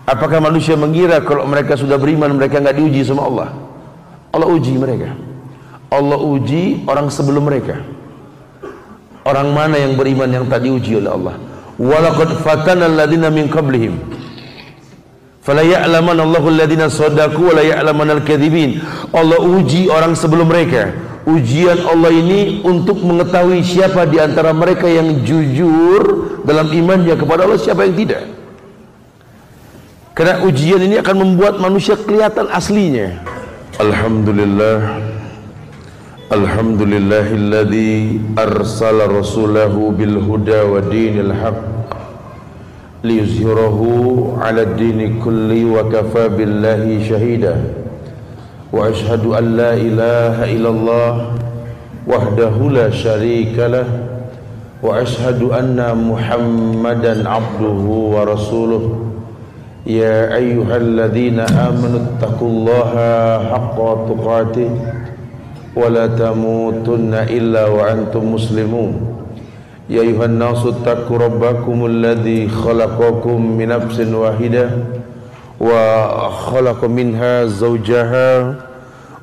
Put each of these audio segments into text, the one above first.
Apakah manusia mengira kalau mereka sudah beriman mereka nggak diuji sama Allah? Allah uji mereka. Allah uji orang sebelum mereka. Orang mana yang beriman yang tak diuji oleh Allah? Walaqad fatana alladziina min qablihim fala ya'lamanna Allahu alladziina shadaqu wa la ya'lamanna al-kadzibin. Allah uji orang sebelum mereka. Ujian Allah ini untuk mengetahui siapa di antara mereka yang jujur dalam imannya kepada Allah, siapa yang tidak. Karena ujian ini akan membuat manusia kelihatan aslinya. Alhamdulillah, alhamdulillahilladzi arsala rasulahu bil huda wa dinil haqq liyuzhirahu 'ala ad-dini kulli wa kafa billahi shahida. Wa ashhadu an la ilaha illallah wahdahu la syarika lah wa ashhadu anna Muhammadan 'abduhu wa rasuluh. Ya ayyuhalladzina amanu taqullaha haqqa tuqatih wa la tamutunna illa wa antum muslimun. Ya ayyuhan nasu taqu rabbakumul ladzi khalaqakum min nafsin wahidah wa khalaqa minha zawjaha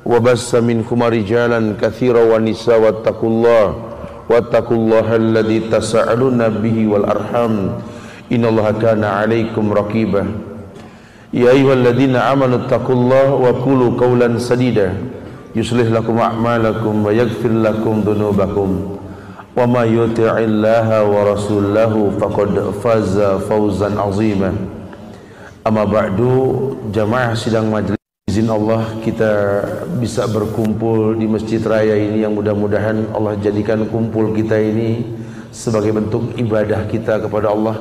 wa bassa minhuma rijalan katsiran wa nisaa wattaqullaha alladzi tasaaluna bihi wal arham innallaha kana 'alaikum raqiba. Ya ayyuhalladzina amanu taqullaha wa qulu qawlan sadida yuslih lakum a'malakum wa yaghfir lakum dhunubakum wa may yuti'illaha wa rasulahu faqad faza fawzan 'azima. Amma ba'du, jamaah sidang majelis, izin Allah kita bisa berkumpul di masjid raya ini yang mudah-mudahan Allah jadikan kumpul kita ini sebagai bentuk ibadah kita kepada Allah,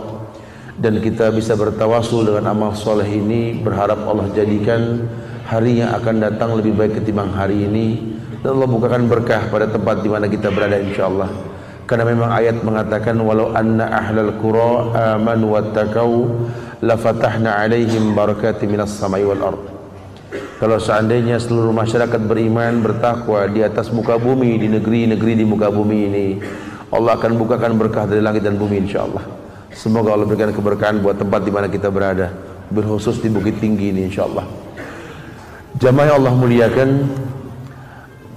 dan kita bisa bertawasul dengan amal soleh ini, berharap Allah jadikan hari yang akan datang lebih baik ketimbang hari ini, dan Allah bukakan berkah pada tempat di mana kita berada insyaallah. Karena memang ayat mengatakan walau anna ahlal qura amanu wattaqau la fatahna alaihim barakati minas samai wal ard. Kalau seandainya seluruh masyarakat beriman bertakwa di atas muka bumi, di negeri-negeri di muka bumi ini, Allah akan bukakan berkah dari langit dan bumi insyaallah. Semoga Allah berikan keberkahan buat tempat di mana kita berada, berkhusus di Bukit Tinggi ini insyaallah. Jamaah Allah muliakan,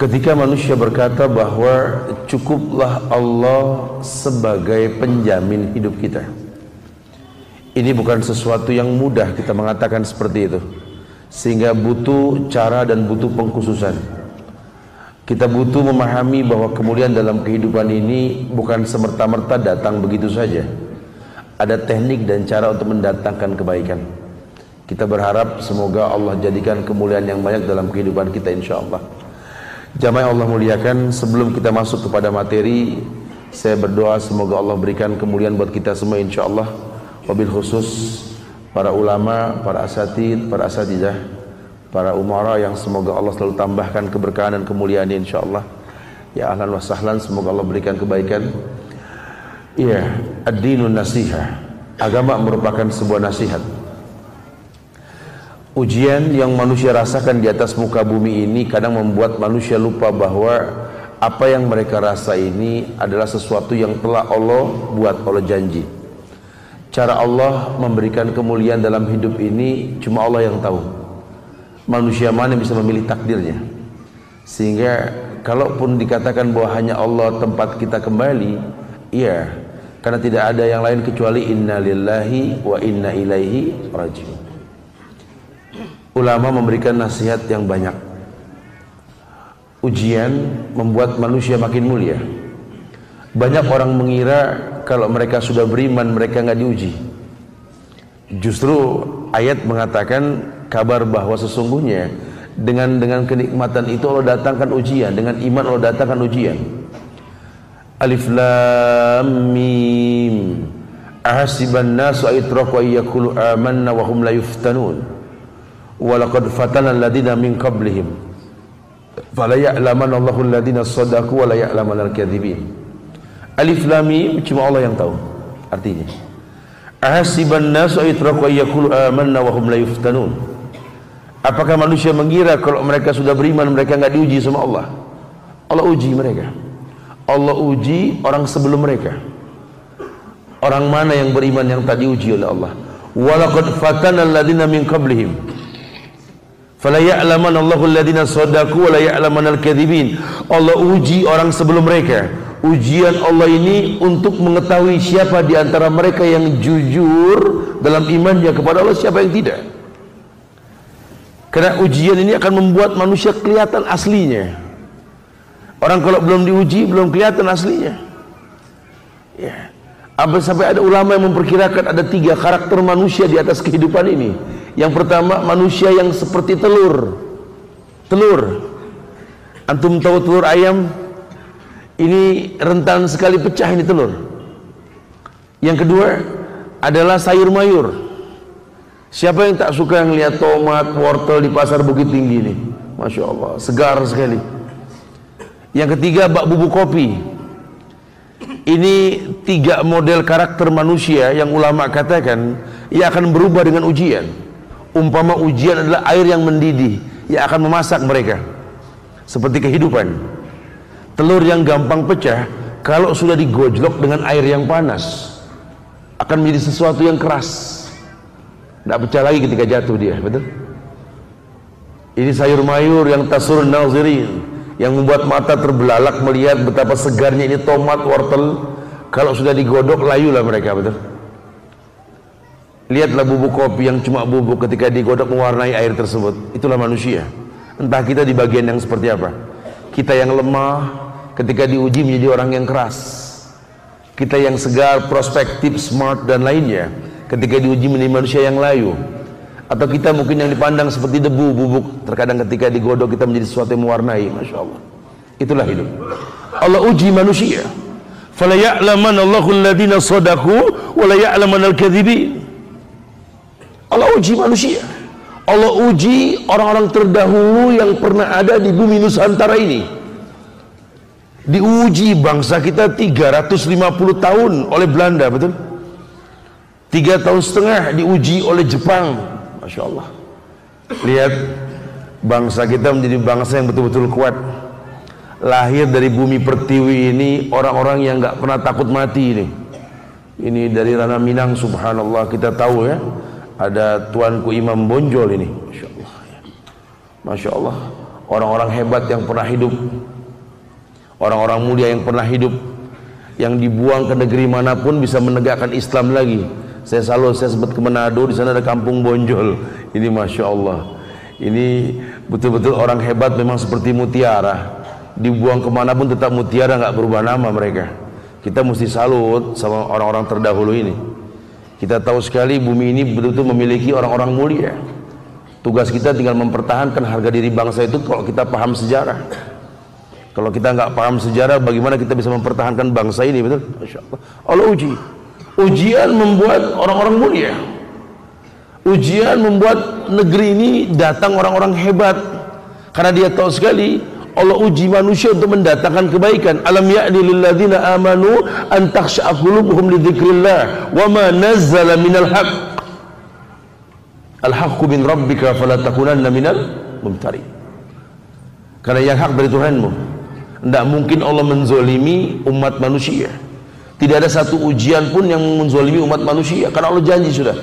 ketika manusia berkata bahwa cukuplah Allah sebagai penjamin hidup kita, ini bukan sesuatu yang mudah kita mengatakan seperti itu, sehingga butuh cara dan butuh pengkhususan. Kita butuh memahami bahwa kemuliaan dalam kehidupan ini bukan semerta-merta datang begitu saja. Ada teknik dan cara untuk mendatangkan kebaikan. Kita berharap semoga Allah jadikan kemuliaan yang banyak dalam kehidupan kita insyaallah. Jamaah Allah muliakan, sebelum kita masuk kepada materi, saya berdoa semoga Allah berikan kemuliaan buat kita semua insyaallah. Wabil khusus para ulama, para asatidz, para asatidzah, para umara yang semoga Allah selalu tambahkan keberkahan dan kemuliaan insyaallah. Ya ahlan wa sahlan, semoga Allah berikan kebaikan. Iya, ad-dinun nasihah. Agama merupakan sebuah nasihat. Ujian yang manusia rasakan di atas muka bumi ini kadang membuat manusia lupa bahwa apa yang mereka rasa ini adalah sesuatu yang telah Allah buat, Allah janji. Cara Allah memberikan kemuliaan dalam hidup ini cuma Allah yang tahu. Manusia mana yang bisa memilih takdirnya. Sehingga kalaupun dikatakan bahwa hanya Allah tempat kita kembali, iya, karena tidak ada yang lain kecuali inna lillahi wa inna ilaihi raji'un. Ulama memberikan nasihat yang banyak. Ujian membuat manusia makin mulia. Banyak orang mengira kalau mereka sudah beriman mereka nggak diuji. Justru ayat mengatakan kabar bahwa sesungguhnya dengan kenikmatan itu Allah datangkan ujian, dengan iman Allah datangkan ujian. Alif lam mim ahasiban nasu aytraku ayyakulu amanna wa hum la yuftanun walaqad fatana alladziina min qablihim fala ya'lamanna Allahu alladziina shadaqu wa la ya'lamanna al-kadzibin. Alif lam mim cuma Allah yang tahu artinya. Ahasiban nasu aytraku ayyakulu amanna wa hum la yuftanun. Apakah manusia mengira kalau mereka sudah beriman mereka enggak diuji sama Allah? Allah uji mereka. Allah uji orang sebelum mereka. Orang mana yang beriman yang tak diuji oleh Allah? walaqad fatana alladziina min qablihim fala ya'lamanna Allahu alladziina shadaqu wa la ya'lamanna al-kadzibin. Allah uji orang sebelum mereka. Ujian Allah ini untuk mengetahui siapa di antara mereka yang jujur dalam imannya kepada Allah, siapa yang tidak. Karena ujian ini akan membuat manusia kelihatan aslinya. Orang kalau belum diuji belum kelihatan aslinya. Ya. Sampai ada ulama yang memperkirakan ada 3 karakter manusia di atas kehidupan ini. Yang pertama, manusia yang seperti telur. Antum tahu telur ayam? Ini rentan sekali pecah ini telur. Yang kedua adalah sayur mayur. Siapa yang tak suka ngelihat tomat, wortel di pasar Bukit Tinggi ini? Masya Allah, segar sekali. Yang ketiga, bak bubuk kopi. Ini 3 model karakter manusia yang ulama katakan ia akan berubah dengan ujian. Umpama ujian adalah air yang mendidih, ia akan memasak mereka. Seperti kehidupan. Telur yang gampang pecah kalau sudah digojlok dengan air yang panas akan menjadi sesuatu yang keras. Tidak pecah lagi ketika jatuh dia, betul? Ini sayur mayur yang tasurun nazirin, yang membuat mata terbelalak melihat betapa segarnya ini tomat, wortel. Kalau sudah digodok, layulah mereka, betul? Lihatlah bubuk kopi yang cuma bubuk, ketika digodok mewarnai air tersebut. Itulah manusia. Entah kita di bagian yang seperti apa. Kita yang lemah, ketika diuji menjadi orang yang keras. Kita yang segar, prospektif, smart, dan lainnya, ketika diuji menjadi manusia yang layu. Atau kita mungkin yang dipandang seperti debu, bubuk, terkadang ketika digodok kita menjadi sesuatu yang mewarnai. Masya Allah. Itulah hidup. Allah uji manusia. Fala ya'lamanna Allahu alladziina shadaqu wa la ya'lamanna al-kadzibin. Allah uji manusia. Allah uji orang-orang terdahulu yang pernah ada di bumi Nusantara ini. Diuji bangsa kita 350 tahun oleh Belanda, betul? 3,5 tahun diuji oleh Jepang. Masya Allah. Lihat, bangsa kita menjadi bangsa yang betul-betul kuat. Lahir dari bumi pertiwi ini orang-orang yang gak pernah takut mati ini. Ini dari ranah Minang, subhanallah, kita tahu ya. Ada tuanku Imam Bonjol ini, Masya Allah, ya. Masya Allah. Orang-orang hebat yang pernah hidup, orang-orang mulia yang pernah hidup, yang dibuang ke negeri manapun bisa menegakkan Islam lagi. Saya sempat ke Manado, di sana ada kampung Bonjol. Ini Masya Allah. Ini betul-betul orang hebat, memang seperti mutiara. Dibuang kemanapun tetap mutiara, nggak berubah nama mereka. Kita mesti salut sama orang-orang terdahulu ini. Kita tahu sekali bumi ini betul-betul memiliki orang-orang mulia. Tugas kita tinggal mempertahankan harga diri bangsa itu kalau kita paham sejarah. Kalau kita nggak paham sejarah, bagaimana kita bisa mempertahankan bangsa ini, betul? Masya Allah. Allah uji. Ujian membuat orang-orang mulia. Ujian membuat negeri ini datang orang-orang hebat. Karena dia tahu sekali Allah uji manusia untuk mendatangkan kebaikan. Alam ya'ni lil ladzina amanu an takhsha'a qulubuhum li dzikrillah wa ma nazzala minal haqq. Al haqqu min rabbika fala takunanna minal mumtari. Karena yang hak dari Tuhanmu. Tidak mungkin Allah menzolimi umat manusia. Tidak ada satu ujian pun yang menzolimi umat manusia, karena Allah janji sudah,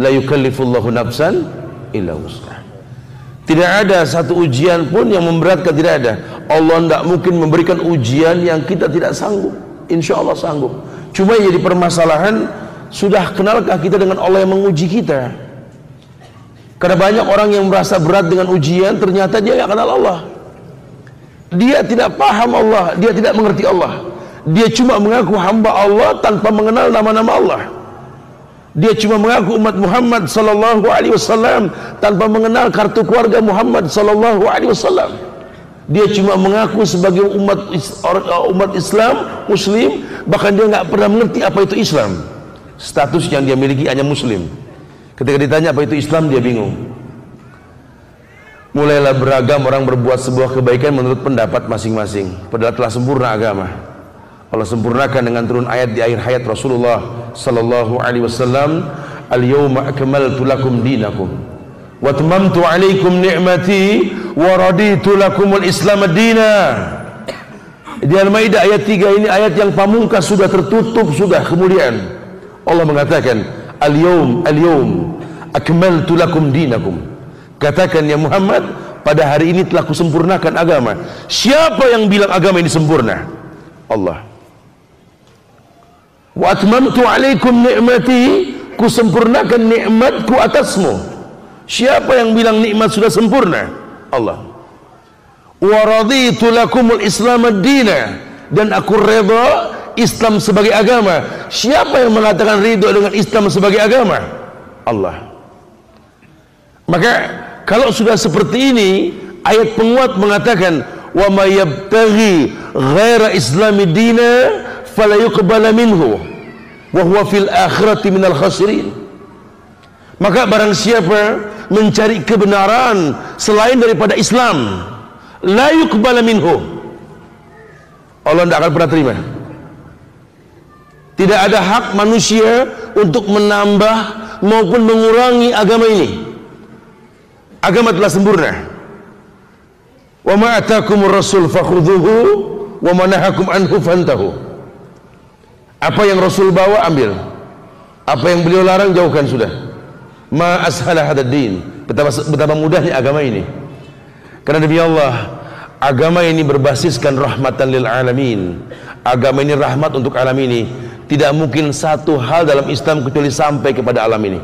la yukallifullahu nafsan illa wus'aha. Tidak ada satu ujian pun yang memberatkan, tidak ada. Allah tidak mungkin memberikan ujian yang kita tidak sanggup. Insya Allah sanggup. Cuma yang jadi permasalahan, sudah kenalkah kita dengan Allah yang menguji kita? Karena banyak orang yang merasa berat dengan ujian, ternyata dia tidak kenal Allah. Dia tidak paham Allah, dia tidak mengerti Allah. Dia cuma mengaku hamba Allah tanpa mengenal nama-nama Allah. Dia cuma mengaku umat Muhammad sallallahu alaihi wasallam tanpa mengenal kartu keluarga Muhammad sallallahu alaihi wasallam. Dia cuma mengaku sebagai umat Islam, Muslim, bahkan dia nggak pernah mengerti apa itu Islam. Status yang dia miliki hanya Muslim. Ketika ditanya apa itu Islam, dia bingung. Mulailah beragam orang berbuat sebuah kebaikan menurut pendapat masing-masing. Padahal telah sempurna agama. Allah sempurnakan dengan turun ayat di akhir hayat Rasulullah sallallahu alaihi wasallam, al-yawma akmaltu lakum dinakum wa atmamtu alaikum ni'mati wa raditu lakumul islam ad-dina. Di Al-Maidah ayat 3 ini ayat yang pamungkas, sudah tertutup, sudah kemudian Allah mengatakan, al-yawm akmaltu lakum dinakum. Katakan ya Muhammad, pada hari ini telah kusempurnakan agama. Siapa yang bilang agama ini sempurna? Allah. Wa atmamtu alaikum ni'mati, kusempurnakan nikmatku atasmu. Siapa yang bilang nikmat sudah sempurna? Allah. Wa raditu lakumul islam ad-dina, dan aku redha Islam sebagai agama. Siapa yang mengatakan ridho dengan Islam sebagai agama? Allah. Maka kalau sudah seperti ini, ayat penguat mengatakan wa may yabtaghi ghaira islami dina fala yuqbala minhu wa huwa fil akhirati minal khasirin. Maka barang siapa mencari kebenaran selain daripada Islam, la yuqbala minhu, Allah tidak akan pernah terima. Tidak ada hak manusia untuk menambah maupun mengurangi agama ini. Agama telah sempurna. Wa ma atakumur rasul fakhudhuhu wa ma nahakum anhu fantahu. Apa yang Rasul bawa ambil, apa yang beliau larang jauhkan sudah. Ma ashala hadad din, betapa mudahnya agama ini. Karena demi Allah, agama ini berbasiskan rahmatan lil alamin. Agama ini rahmat untuk alam ini. Tidak mungkin satu hal dalam Islam kecuali sampai kepada alam ini.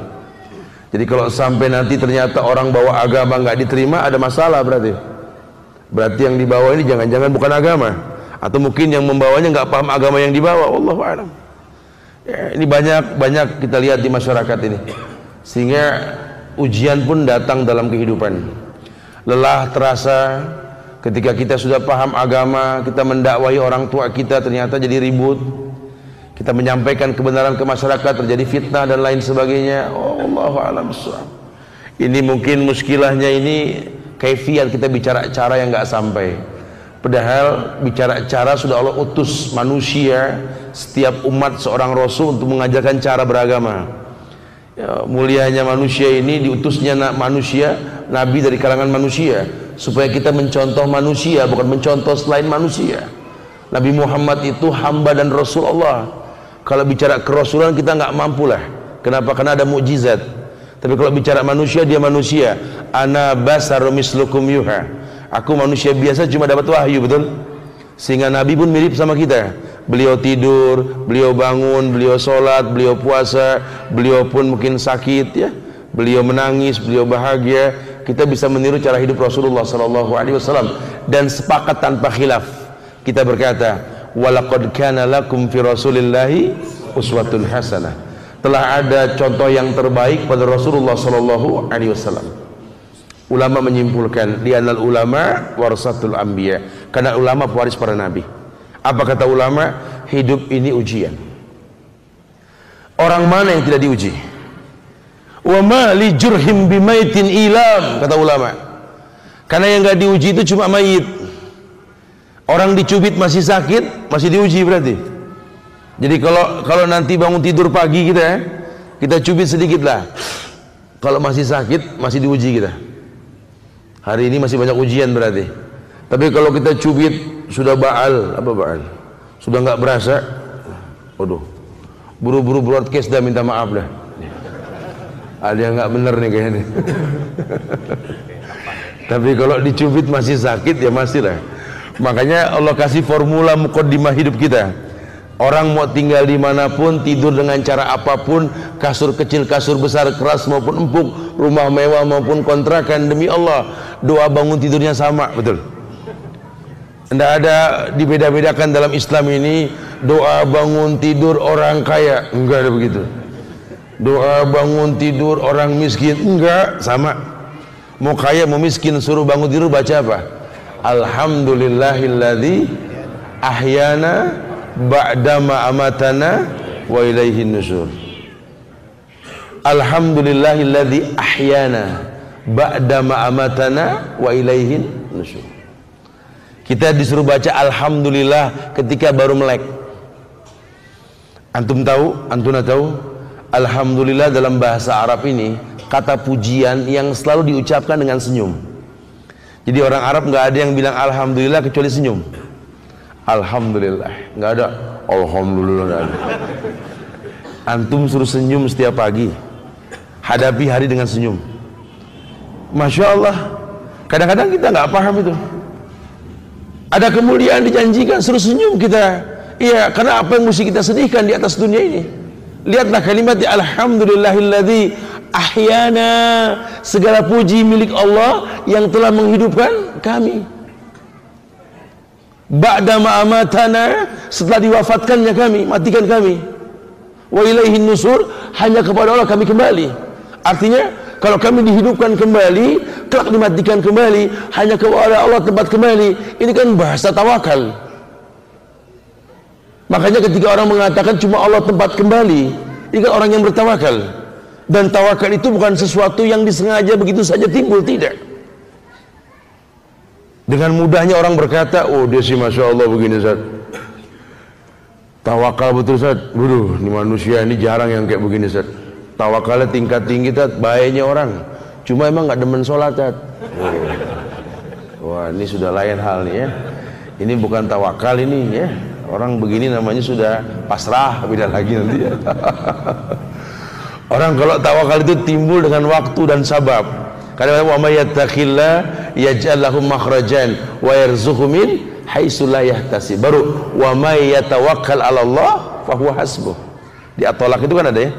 Jadi kalau sampai nanti ternyata orang bawa agama nggak diterima, ada masalah berarti. Berarti yang dibawa ini jangan-jangan bukan agama, atau mungkin yang membawanya nggak paham agama yang dibawa. Wallahu a'lam. Ya, ini banyak kita lihat di masyarakat ini, sehingga ujian pun datang dalam kehidupan. Lelah terasa ketika kita sudah paham agama, kita mendakwahi orang tua kita ternyata jadi ribut. Kita menyampaikan kebenaran ke masyarakat, terjadi fitnah dan lain sebagainya. Oh, Allahu a'lam bishawab. Ini mungkin muskilahnya ini kaifiat kita bicara cara yang nggak sampai. Padahal bicara cara sudah Allah utus manusia, setiap umat seorang rasul untuk mengajarkan cara beragama. Ya, mulianya manusia ini, diutusnya manusia, nabi dari kalangan manusia, supaya kita mencontoh manusia, bukan mencontoh selain manusia. Nabi Muhammad itu hamba dan rasul Allah. Kalau bicara kerasulan kita nggak mampu lah. Kenapa? Karena ada mukjizat. Tapi kalau bicara manusia, dia manusia. Ana basarum mislukum yuha. Aku manusia biasa, cuma dapat wahyu, betul? Sehingga Nabi pun mirip sama kita. Beliau tidur, beliau bangun, beliau sholat, beliau puasa, beliau pun mungkin sakit, ya. Beliau menangis, beliau bahagia. Kita bisa meniru cara hidup Rasulullah SAW. Dan sepakat tanpa khilaf. Kita berkata, walaqad kana lakum fi rasulillahi uswatun hasanah. Telah ada contoh yang terbaik pada Rasulullah sallallahu alaihi wasallam. Ulama menyimpulkan, li'anal ulama warasatul anbiya, karena ulama pewaris para nabi. Apa kata ulama? Hidup ini ujian. Orang mana yang tidak diuji? Wa ma li jurhim bimaitin ilam, kata ulama. Karena yang enggak diuji itu cuma mayit. Orang dicubit masih sakit, masih diuji berarti. Jadi kalau nanti bangun tidur pagi kita cubit sedikit lah. Kalau masih sakit, masih diuji kita. Hari ini masih banyak ujian berarti. Tapi kalau kita cubit sudah baal, apa baal? Sudah nggak berasa, waduh, buru-buru broadcast dah, minta maaf dah. Ada yang nggak bener nih kayaknya. Tapi kalau dicubit masih sakit, ya masih lah. Makanya Allah kasih formula muqaddimah hidup kita. Orang mau tinggal dimanapun, tidur dengan cara apapun, kasur kecil, kasur besar, keras maupun empuk, rumah mewah maupun kontrakan, demi Allah, doa bangun tidurnya sama, betul? Tidak ada dibeda-bedakan dalam Islam ini. Doa bangun tidur orang kaya, enggak ada begitu. Doa bangun tidur orang miskin, enggak, sama. Mau kaya mau miskin, suruh bangun tidur baca apa? Alhamdulillahilladzi ahyana ba'dama amatana wa ilaihin nusyur. Alhamdulillahilladzi ahyana ba'dama amatana wa ilaihin nusyur. Kita disuruh baca alhamdulillah ketika baru melek. Antum tahu, antuna tahu, alhamdulillah dalam bahasa Arab ini kata pujian yang selalu diucapkan dengan senyum. Jadi orang Arab nggak ada yang bilang alhamdulillah kecuali senyum. Alhamdulillah, nggak ada alhamdulillah, nggak ada. Antum suruh senyum setiap pagi, hadapi hari dengan senyum. Masya Allah. Kadang-kadang kita nggak paham itu. Ada kemuliaan dijanjikan, suruh senyum kita. Iya, karena apa yang mesti kita sedihkan di atas dunia ini? Lihatlah kalimat alhamdulillahilladzi ahyana, segala puji milik Allah yang telah menghidupkan kami. Ba'da ma'amatana, setelah diwafatkannya kami, matikan kami. Wa ilaihin nusur, hanya kepada Allah kami kembali. Artinya kalau kami dihidupkan kembali, kelak dimatikan kembali, hanya kepada Allah tempat kembali. Ini kan bahasa tawakal. Makanya ketika orang mengatakan cuma Allah tempat kembali, ini kan orang yang bertawakal. Dan tawakal itu bukan sesuatu yang disengaja begitu saja timbul, tidak. Dengan mudahnya orang berkata, oh dia sih Masya Allah begini Ustaz, tawakal betul Ustaz. Waduh, ini manusia ini jarang yang kayak begini Ustaz. Tawakalnya tingkat tinggi Ustaz, baiknya orang, cuma emang gak demen sholat Ustaz. Wah, ini sudah lain hal nih ya. Ini bukan tawakal ini ya. Orang begini namanya sudah pasrah, beda lagi nanti ya. Orang kalau tawakal itu timbul dengan waktu dan sabab. Karena wa may yattaqillah yaj'al lahu makhrajan wa yarzuqhu min haitsu la yahtasib. Baru wa may yatawakkal 'ala Allah fa huwa hasbuh. Di at-Thalaq itu kan ada ya.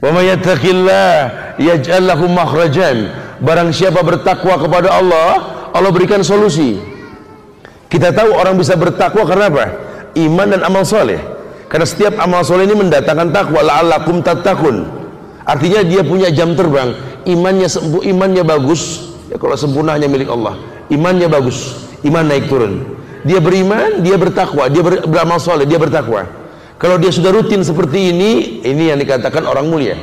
Wa may yattaqillah yaj'al lahu makhrajan. Barang siapa bertakwa kepada Allah, Allah berikan solusi. Kita tahu orang bisa bertakwa karena apa? Iman dan amal soleh. Karena setiap amal soleh ini mendatangkan takwa. La'allakum tattaqun. Artinya dia punya jam terbang. Imannya bagus. Ya, kalau sempurna hanya milik Allah. Imannya bagus. Iman naik turun. Dia beriman, dia bertakwa, dia beramal soleh, dia bertakwa. Kalau dia sudah rutin seperti ini yang dikatakan orang mulia.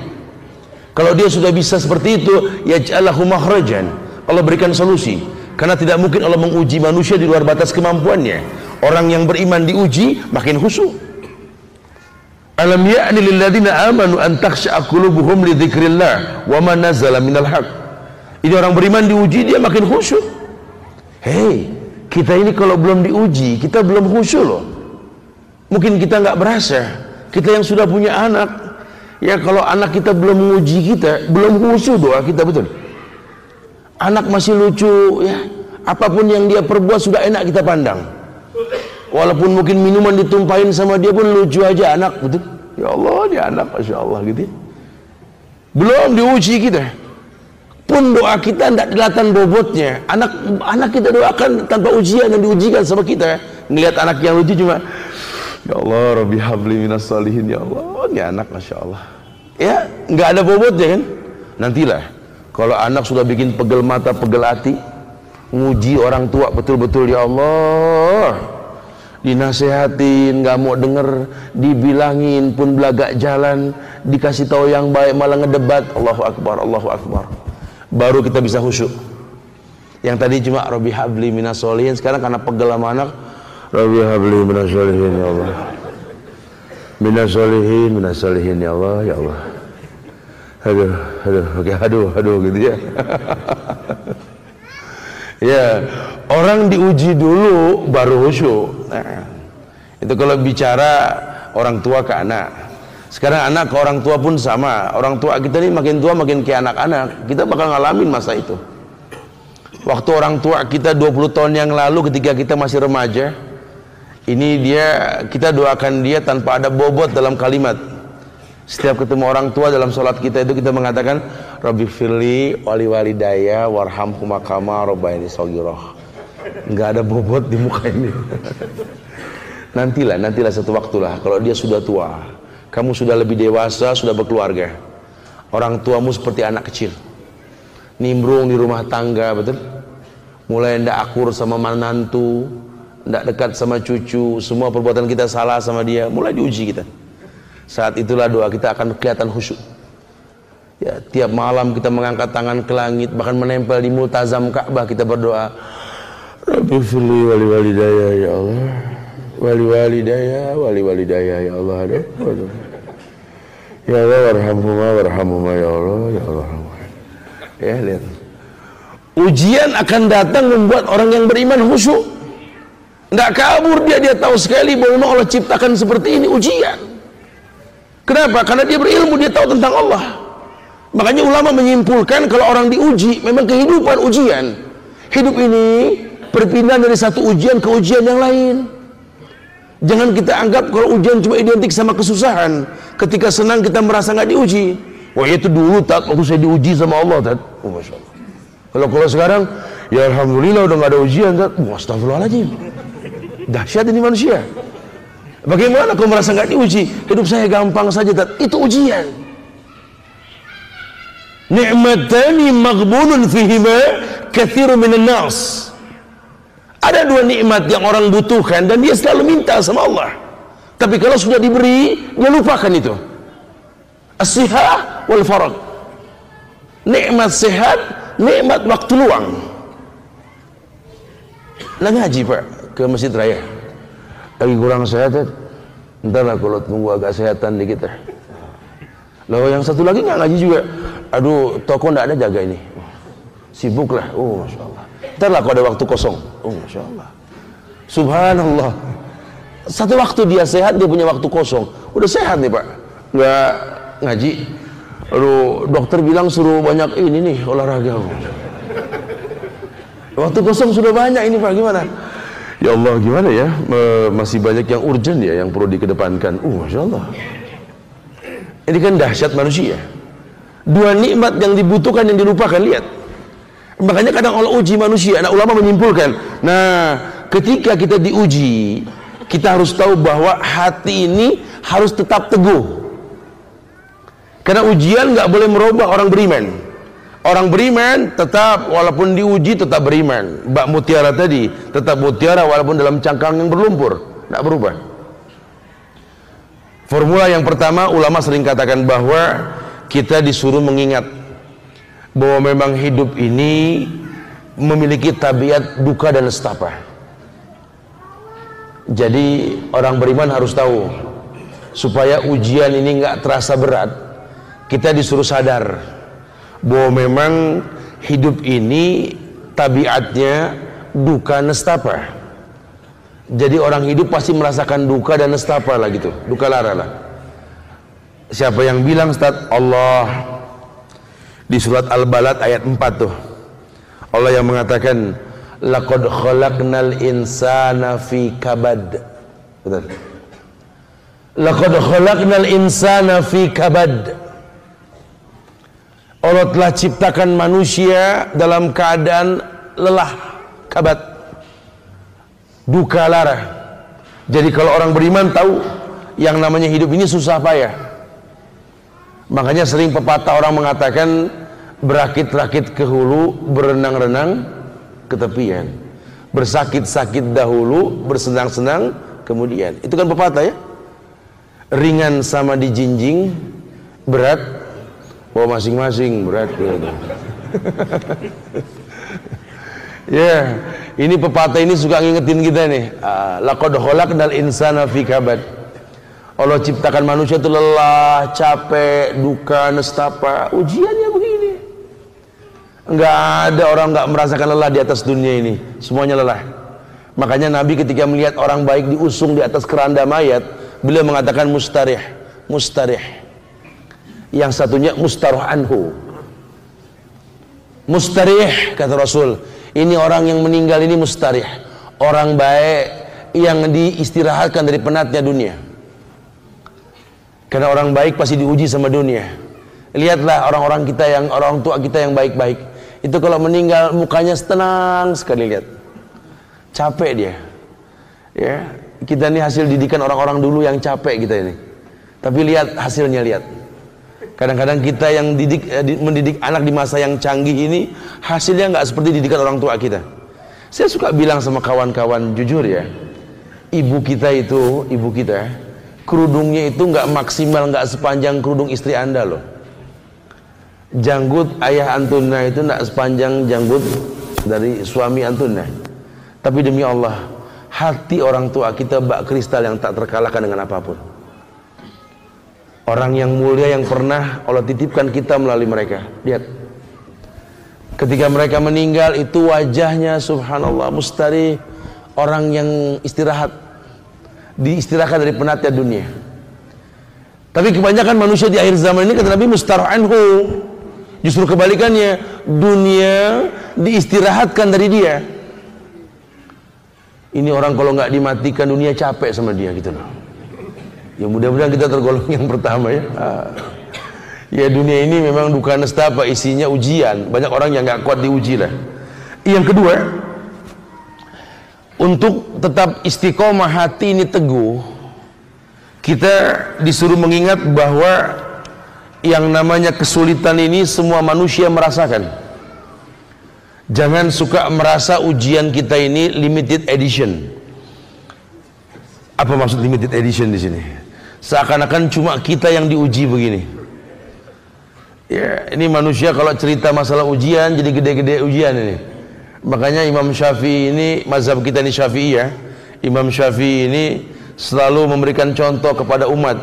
Kalau dia sudah bisa seperti itu, yaj'alahu makhrajan. Allah berikan solusi. Karena tidak mungkin Allah menguji manusia di luar batas kemampuannya. Orang yang beriman diuji makin khusyuk. Alam ya'ni lil ladzina amanu an takhsha'a qulubuhum li dzikrillah wa ma nazala minal haq. Ini orang beriman diuji dia makin khusyuk. Hei, kita ini kalau belum diuji, kita belum khusyuk loh. Mungkin kita nggak berasa. Kita yang sudah punya anak, ya kalau anak kita belum menguji kita, belum khusyuk doa kita, betul. Anak masih lucu ya, apapun yang dia perbuat sudah enak kita pandang. Walaupun mungkin minuman ditumpahin sama dia pun lucu aja anak, betul. Ya Allah, dia anak, Masya Allah gitu. Belum diuji kita. Pun doa kita tidak kelihatan bobotnya. Anak kita doakan tanpa ujian yang diujikan sama kita. Ngelihat anak yang lucu cuma, ya Allah, Rabbi habli minas salihin, ya Allah, ini anak, Masya Allah. Ya, nggak ada bobotnya kan. Nantilah kalau anak sudah bikin pegel mata, pegel hati, nguji orang tua betul-betul, ya Allah, dinasehatin nggak mau denger, dibilangin pun belagak jalan, dikasih tahu yang baik malah ngedebat. Allahu Akbar, Allahu Akbar. Baru kita bisa khusyuk. Yang tadi cuma Rabbi habli minas sholihin, sekarang karena pegel sama anak, Rabbi habli minas sholihin, ya Allah, minas sholihin, ya Allah, ya Allah. Aduh gitu ya. Ya, orang diuji dulu baru khusyuk. Nah, itu kalau bicara orang tua ke anak. Sekarang anak ke orang tua pun sama. Orang tua kita ini makin tua makin kayak anak-anak. Kita bakal ngalamin masa itu. Waktu orang tua kita 20 tahun yang lalu ketika kita masih remaja, ini kita doakan dia tanpa ada bobot dalam kalimat. Setiap ketemu orang tua dalam sholat kita itu kita mengatakan Rabbi firli wali walidaya warhamhuma kama rabbayani shaghira. Enggak ada bobot di muka ini. Nantilah satu waktulah kalau dia sudah tua, kamu sudah lebih dewasa, sudah berkeluarga, orang tuamu seperti anak kecil, nimbrung di rumah tangga, betul? Mulai ndak akur sama menantu, ndak dekat sama cucu, semua perbuatan kita salah sama dia, mulai diuji kita. Saat itulah doa kita akan kelihatan khusyuk. Ya, tiap malam kita mengangkat tangan ke langit, bahkan menempel di multazam Ka'bah kita berdoa, Rabbi firli wali walidaya, ya Allah, wali walidaya, ya Allah, aduh. Ya Allah, warhamhuma, ya Allah, ya Allah. Ya, lihat. Ujian akan datang membuat orang yang beriman khusyuk. Nggak kabur dia tahu sekali bahwa Allah ciptakan seperti ini ujian. Kenapa? Karena dia berilmu, dia tahu tentang Allah. Makanya ulama menyimpulkan kalau orang diuji, memang kehidupan ujian. Hidup ini berpindah dari satu ujian ke ujian yang lain. Jangan kita anggap kalau ujian cuma identik sama kesusahan. Ketika senang kita merasa nggak diuji. Wah itu dulu Tat, waktu saya diuji sama Allah Tat. Oh Masya Allah. Kalau sekarang, ya Alhamdulillah udah nggak ada ujian Tat. Astagfirullahaladzim. Dahsyat ini manusia. Bagaimana kau merasa nggak diuji? Hidup saya gampang saja Tat. Itu ujian. Ni'matani maghbunun fihima katsirun minan nas. Ada dua nikmat yang orang butuhkan dan dia selalu minta sama Allah. Tapi kalau sudah diberi, dia lupakan itu. As-sihah wal farag. Nikmat sehat, nikmat waktu luang. Lah ngaji Pak ke Masjid Raya. Lagi kurang sehat, entahlah kalau tunggu agak sehatan dikit. Lalu yang satu lagi nggak ngaji juga. Aduh, toko nggak ada jaga ini. Sibuk lah. Oh, Masya Allah. Ntar lah kalau ada waktu kosong. Oh, Masya Allah. Subhanallah. Satu waktu dia sehat, dia punya waktu kosong. Udah sehat nih Pak. Nggak ngaji. Aduh, dokter bilang suruh banyak ini nih, olahraga. Waktu kosong sudah banyak ini Pak, gimana? Ya Allah, gimana ya? Masih banyak yang urgent ya, yang perlu dikedepankan. Masya Allah. Ini kan dahsyat manusia. Dua nikmat yang dibutuhkan yang dilupakan, lihat. Makanya kadang Allah uji manusia. Nah, ulama menyimpulkan, nah ketika kita diuji, kita harus tahu bahwa hati ini harus tetap teguh. Karena ujian nggak boleh merubah orang beriman. Orang beriman tetap walaupun diuji tetap beriman. Mbak Mutiara tadi tetap mutiara walaupun dalam cangkang yang berlumpur, nggak berubah. Formula yang pertama, ulama sering katakan bahwa kita disuruh mengingat bahwa memang hidup ini memiliki tabiat duka dan nestapa. Jadi orang beriman harus tahu, supaya ujian ini nggak terasa berat, kita disuruh sadar bahwa memang hidup ini tabiatnya duka nestapa. Jadi orang hidup pasti merasakan duka dan nestapa lah gitu, duka lara lah. Siapa yang bilang Ustaz? Allah. Di surat Al-Balad ayat 4 tuh, Allah yang mengatakan laqad khalaqnal insana fi kabad. Betul. Laqad khalaqnal insana fi kabad. Allah telah ciptakan manusia dalam keadaan lelah, kabad, duka lara. Jadi kalau orang beriman tahu yang namanya hidup ini susah payah. Makanya sering pepatah orang mengatakan berakit-rakit ke hulu, berenang-renang ke tepian. Bersakit-sakit dahulu, bersenang-senang kemudian. Itu kan pepatah ya. Ringan sama dijinjing, berat. Masing-masing berat. Ya, ini pepatah ini suka ngingetin kita nih. Laqad khalaqnal insana fi kabad. Allah ciptakan manusia itu lelah, capek, duka, nestapa. Ujiannya begini. Enggak ada orang enggak merasakan lelah di atas dunia ini. Semuanya lelah. Makanya Nabi ketika melihat orang baik diusung di atas keranda mayat, beliau mengatakan mustarih, mustarih. Yang satunya mustaroh anhu. Mustarih kata Rasul. Ini orang yang meninggal ini mustarih. Orang baik yang diistirahatkan dari penatnya dunia. Karena orang baik pasti diuji sama dunia. Lihatlah orang-orang kita yang, orang tua kita yang baik-baik, itu kalau meninggal mukanya tenang sekali, lihat. Capek dia. Ya, kita ini hasil didikan orang-orang dulu yang capek kita ini. Tapi lihat hasilnya, lihat. Kadang-kadang kita yang mendidik anak di masa yang canggih ini, hasilnya nggak seperti didikan orang tua kita. Saya suka bilang sama kawan-kawan, jujur ya, ibu kita, kerudungnya itu nggak maksimal, nggak sepanjang kerudung istri Anda loh. Janggut ayah antuna itu nggak sepanjang janggut dari suami antuna. Tapi demi Allah, hati orang tua kita bak kristal yang tak terkalahkan dengan apapun. Orang yang mulia yang pernah Allah titipkan kita melalui mereka. Lihat, ketika mereka meninggal itu wajahnya subhanallah mustari, orang yang istirahat, diistirahatkan dari penatnya dunia. Tapi kebanyakan manusia di akhir zaman ini kata Nabi mustarah anhu. Justru kebalikannya, dunia diistirahatkan dari dia. Ini orang kalau nggak dimatikan dunia capek sama dia gitu loh. Ya mudah-mudahan kita tergolong yang pertama ya. Ya dunia ini memang duka nestapa, isinya ujian. Banyak orang yang nggak kuat diuji lah. Yang kedua, untuk tetap istiqomah hati ini teguh, kita disuruh mengingat bahwa yang namanya kesulitan ini semua manusia merasakan. Jangan suka merasa ujian kita ini limited edition. Apa maksud limited edition di sini? Seakan-akan cuma kita yang diuji begini. Ya, ini manusia kalau cerita masalah ujian jadi gede-gede ujian ini. Makanya Imam Syafi'i ini, mazhab kita ini Syafi'i ya. Imam Syafi'i ini selalu memberikan contoh kepada umat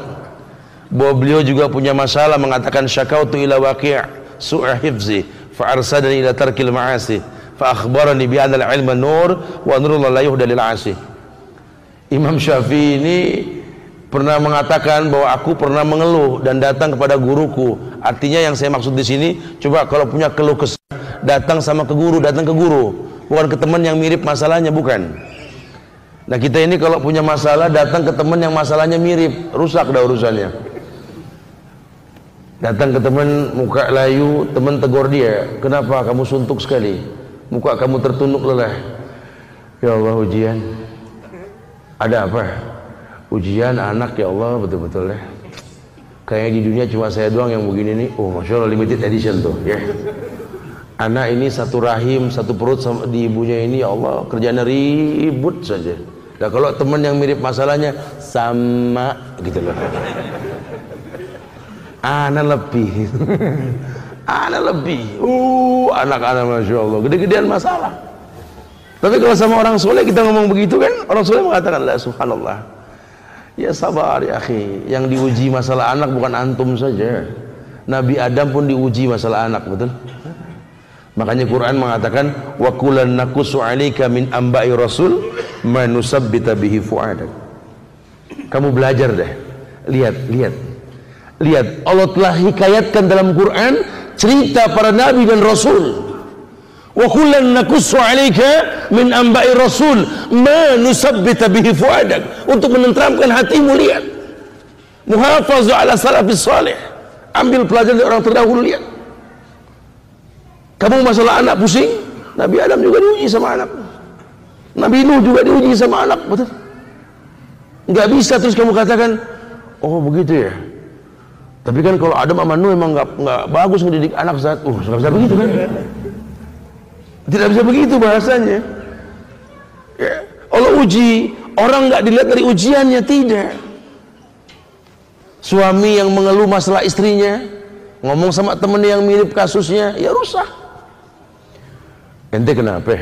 bahwa beliau juga punya masalah, mengatakan syakautu ila waqi' su'a hifzi fa arsadani ila tarkil ma'asi fa akhbarani bi anna al-ilma nur wa nurullah la yuhda lil 'asi. Imam Syafi'i ini pernah mengatakan bahwa aku pernah mengeluh dan datang kepada guruku. Artinya yang saya maksud di sini, coba kalau punya keluh kesah, datang sama ke guru, datang ke guru, bukan ke teman yang mirip masalahnya, bukan. Nah kita ini kalau punya masalah datang ke teman yang masalahnya mirip, rusak dah urusannya. Datang ke teman muka layu, teman tegur dia, kenapa kamu suntuk sekali, muka kamu tertunduk lelah. Ya Allah, ujian. Ada apa? Ujian anak, ya Allah, betul-betul ya. Kayaknya di dunia cuma saya doang yang begini nih. Oh Masya Allah, limited edition tuh ya. Anak ini satu rahim, satu perut sama di ibunya ini, ya Allah, kerjanya ribut saja. Nah kalau teman yang mirip masalahnya sama gitu loh. Anak lebih. Anak lebih. Anak-anak Masya Allah, gede-gedean masalah. Tapi kalau sama orang soleh kita ngomong begitu kan, orang soleh mengatakan la subhanallah. Ya sabar ya akhi, yang diuji masalah anak bukan antum saja. Nabi Adam pun diuji masalah anak, betul? Makanya Quran mengatakan wa kullan naqussu 'alaika min amba'i rasul ma nusabbita bihi fu'adak. Kamu belajar deh. Lihat, Allah telah hikayatkan dalam Quran cerita para nabi dan rasul. Wa kullan naqussu 'alaika min amba'i rasul ma nusabbita bihi fu'adak, untuk menenteramkan hatimu. Lihat, muhafazu ala salafis salih, ambil pelajaran dari orang terdahulu. Lihat, kamu masalah anak pusing, Nabi Adam juga diuji sama anak, Nabi Nuh juga diuji sama anak, betul? Nggak bisa terus kamu katakan oh begitu ya, tapi kan kalau Adam sama Nuh emang nggak bagus mendidik anak saat nggak bisa begitu kan. Tidak bisa begitu bahasanya ya. Allah uji orang nggak dilihat dari ujiannya, tidak. Suami yang mengeluh masalah istrinya, ngomong sama temen yang mirip kasusnya, ya rusak. Ente kenapa?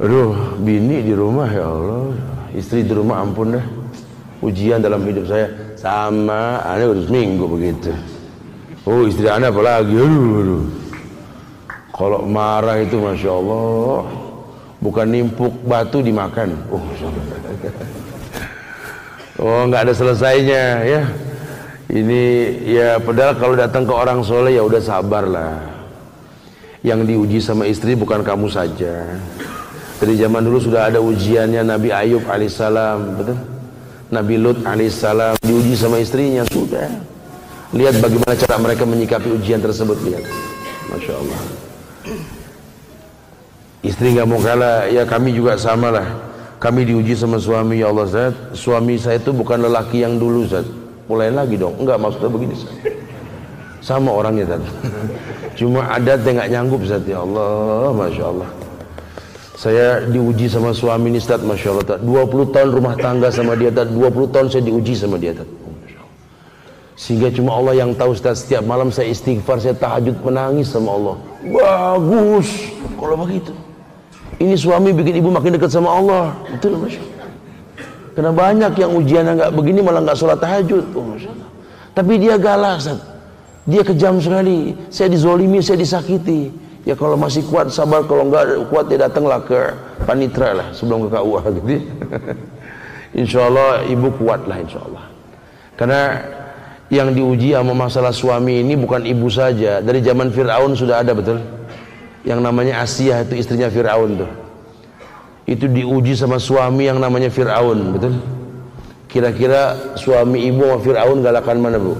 Aduh, bini di rumah, ya Allah, istri di rumah, ampun dah, ujian dalam hidup saya. Sama, aneh udah seminggu begitu. Oh istri aneh apalagi, aduh. Kalau marah itu Masya Allah, bukan nimpuk batu dimakan. Oh nggak ada selesainya ya. Ini ya padahal kalau datang ke orang soleh ya udah sabarlah. Yang diuji sama istri bukan kamu saja. Dari zaman dulu sudah ada ujiannya. Nabi Ayub alaihissalam, betul? Nabi Lut alaihissalam diuji sama istrinya, sudah. Lihat bagaimana cara mereka menyikapi ujian tersebut, lihat. Masya Allah. Istri nggak mau kalah, ya kami juga sama lah. Kami diuji sama suami, ya Allah Zat, suami saya itu bukan lelaki yang dulu Zat. Mulai lagi dong, enggak maksudnya begini Zat. Sama orangnya Zat. Cuma adatnya nggak nyanggup Zat, ya Allah, Masya Allah. Saya diuji sama suami ini Zat, Masya Allah Zat. 20 tahun rumah tangga sama dia Zat, 20 tahun saya diuji sama dia Zat. Sehingga cuma Allah yang tahu Ustaz, setiap malam saya istighfar, saya tahajud menangis sama Allah. Bagus kalau begitu. Ini suami bikin ibu makin dekat sama Allah. Betul Masya Allah. Karena banyak yang ujiannya nggak begini malah nggak sholat tahajud. Masya Allah. Tapi dia galak Ustaz. Dia kejam sekali. Saya dizolimi, saya disakiti. Ya kalau masih kuat sabar, kalau nggak kuat ya datanglah ke panitra lah sebelum ke KUA gitu. Insya Allah ibu kuat lah insya Allah. Karena Yang diuji sama masalah suami ini bukan ibu saja. Dari zaman Fir'aun sudah ada, betul? Yang namanya Asiyah, itu istrinya Fir'aun tuh. Itu diuji sama suami yang namanya Fir'aun, betul? Kira-kira suami ibu sama Fir'aun galakan mana, Bu?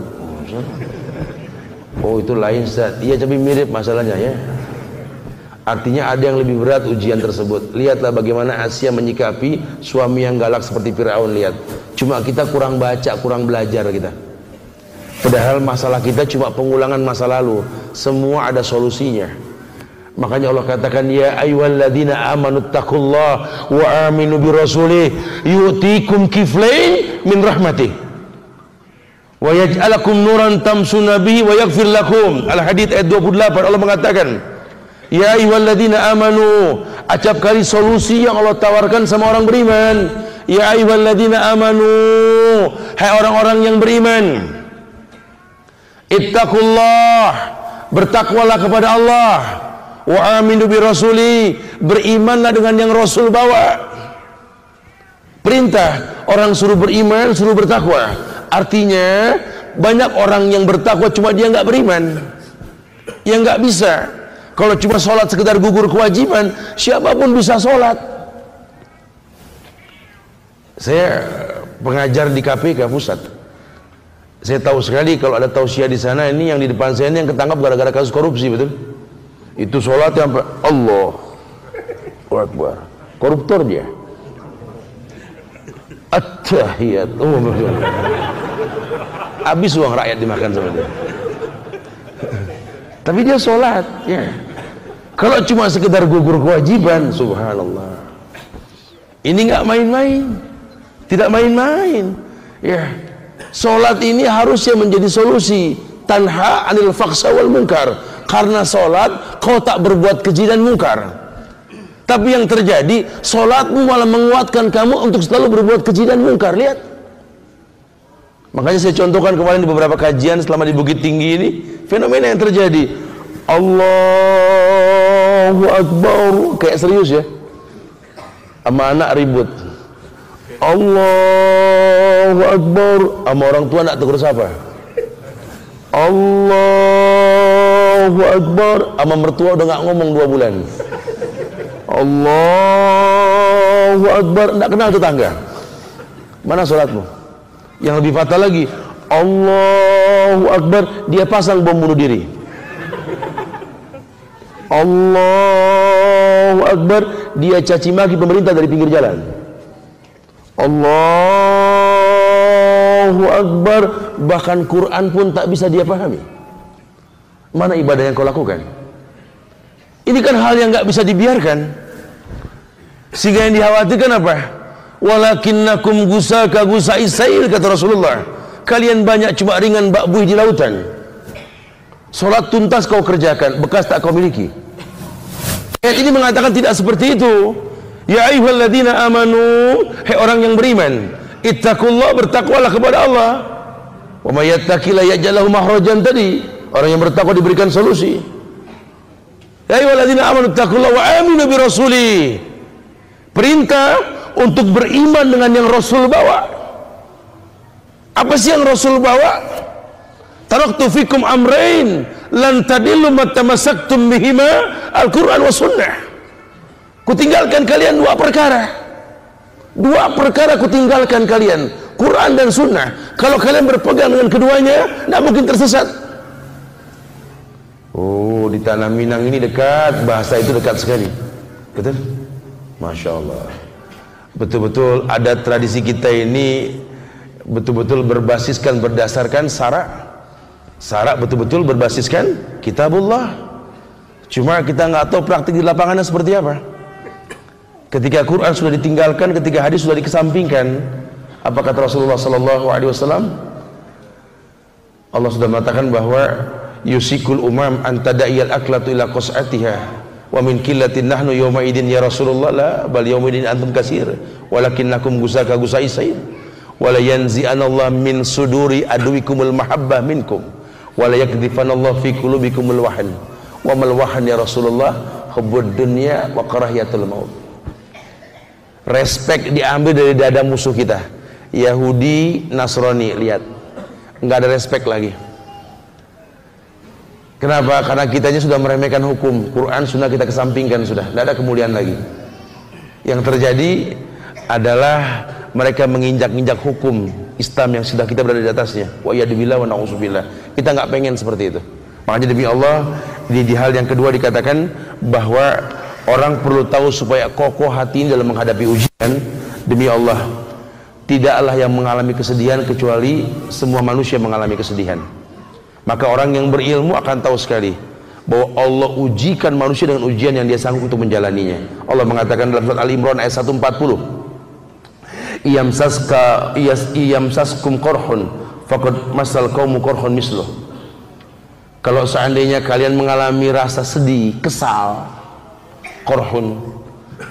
Oh, itu lain, Ustaz. Iya, tapi mirip masalahnya ya. Artinya ada yang lebih berat ujian tersebut. Lihatlah bagaimana Asiyah menyikapi suami yang galak seperti Fir'aun. Lihat, cuma kita kurang baca, kurang belajar kita. Padahal masalah kita cuma pengulangan masa lalu. Semua ada solusinya. Makanya Allah katakan, ya ayyuhalladzina amanu taqullaha wa aminu birrasulih yu'tikum kiflain min rahmatih wa yaj'alakum nuran tamshuna bihi wa yaghfir lakum. Al-Hadid ayat 28, Allah mengatakan, ya ayyuhalladzina amanu, acap kali solusi yang Allah tawarkan sama orang beriman. Ya ayyuhalladzina amanu, hai orang-orang yang beriman, ittaqullah, bertakwalah kepada Allah, wa aminu bi rasuli, berimanlah dengan yang Rasul bawa. Perintah orang suruh beriman, suruh bertakwa. Artinya banyak orang yang bertakwa cuma dia nggak beriman. Ya nggak bisa. Kalau cuma sholat sekedar gugur kewajiban, siapapun bisa sholat. Saya pengajar di KPK pusat. Saya tahu sekali kalau ada tausiah di sana, ini yang di depan saya ini yang ketangkap gara-gara kasus korupsi, betul? Itu sholat yang Allahu Akbar, koruptor dia. At-tahiyat, habis uang rakyat dimakan sama dia. Tapi dia sholat, ya. Kalau cuma sekedar gugur kewajiban, subhanallah. Ini nggak main-main, tidak main-main, ya. Sholat ini harusnya menjadi solusi tanha anil faksa wal munkar. Karena sholat kau tak berbuat keji dan munkar. Tapi yang terjadi, sholatmu malah menguatkan kamu untuk selalu berbuat keji dan munkar. Lihat. Makanya saya contohkan kemarin di beberapa kajian selama di Bukit Tinggi ini, fenomena yang terjadi. Allahu Akbar, kayak serius ya. Sama anak ribut. Allahu Akbar, sama orang tua nak tegur sapa. Allahu Akbar, sama mertua udah nggak ngomong 2 bulan. Allahu Akbar, nggak kenal tetangga. Mana sholatmu? Yang lebih fatal lagi, Allahu Akbar, dia pasang bom bunuh diri. Allahu Akbar, dia caci maki pemerintah dari pinggir jalan. Allahu Akbar, bahkan Quran pun tak bisa dia pahami. Mana ibadah yang kau lakukan? Ini kan hal yang nggak bisa dibiarkan. Sehingga yang dikhawatirkan apa? Walakinnakum gusaka gusai sail, kata Rasulullah. Kalian banyak cuma ringan bak buih di lautan. Solat tuntas kau kerjakan, bekas tak kau miliki. Ayat ini mengatakan tidak seperti itu. Ya ayyuhalladzina amanu, hai orang yang beriman, ittaqullah, bertakwalah kepada Allah. Wa may yattaqilla yaj'al lahu makhrajan, tadi orang yang bertakwa diberikan solusi. Ya ayyuhalladzina amanu ittaqullah wa aminu bi rasuli, perintah untuk beriman dengan yang Rasul bawa. Apa sih yang Rasul bawa? Taraktu fikum amrain lan tadillu mattamassaktum bihima, Al-Quran wa sunnah. Kutinggalkan kalian 2 perkara. 2 perkara kutinggalkan kalian, Quran dan sunnah. Kalau kalian berpegang dengan keduanya, tidak mungkin tersesat. Oh, di tanah Minang ini dekat, bahasa itu dekat sekali. Betul? Masya Allah. Betul-betul ada tradisi kita ini, betul-betul berbasiskan, berdasarkan syarak betul-betul berbasiskan kitabullah. Cuma kita nggak tahu praktik di lapangannya seperti apa. Ketika Quran sudah ditinggalkan, ketika hadis sudah dikesampingkan, apa kata Rasulullah SAW? Allah sudah mengatakan bahwa yusikul umam antada'iyal aklatu ila qas'atiha wa min killatin nahnu yawma idin ya Rasulullah, la bal yawma idin antum kasir walakinnakum gusaka gusai sayyid wala yanzi'anallah min suduri aduikumul mahabbah minkum wala yakdifanallah fi qulubikumul wahan wa mal wahan ya Rasulullah, hubbud dunya wa karahiyatul maut. Respek diambil dari dada musuh kita, Yahudi, Nasrani. Lihat, nggak ada respect lagi. Kenapa? Karena kitanya sudah meremehkan hukum Quran, sunnah kita kesampingkan, sudah tidak ada kemuliaan lagi. Yang terjadi adalah mereka menginjak-injak hukum Islam yang sudah kita berada di atasnya. Wa yadbillah wa na'udzubillah. Kita nggak pengen seperti itu. Makanya demi Allah, di hal yang kedua dikatakan bahwa orang perlu tahu supaya kokoh hati dalam menghadapi ujian. Demi Allah, tidaklah yang mengalami kesedihan kecuali semua manusia mengalami kesedihan. Maka orang yang berilmu akan tahu sekali bahwa Allah ujikan manusia dengan ujian yang dia sanggup untuk menjalaninya. Allah mengatakan dalam surat Al-Imran ayat 140, iyamsaskum korhun faqad masal qaumu korhun misluh. Kalau seandainya kalian mengalami rasa sedih, kesal, korhun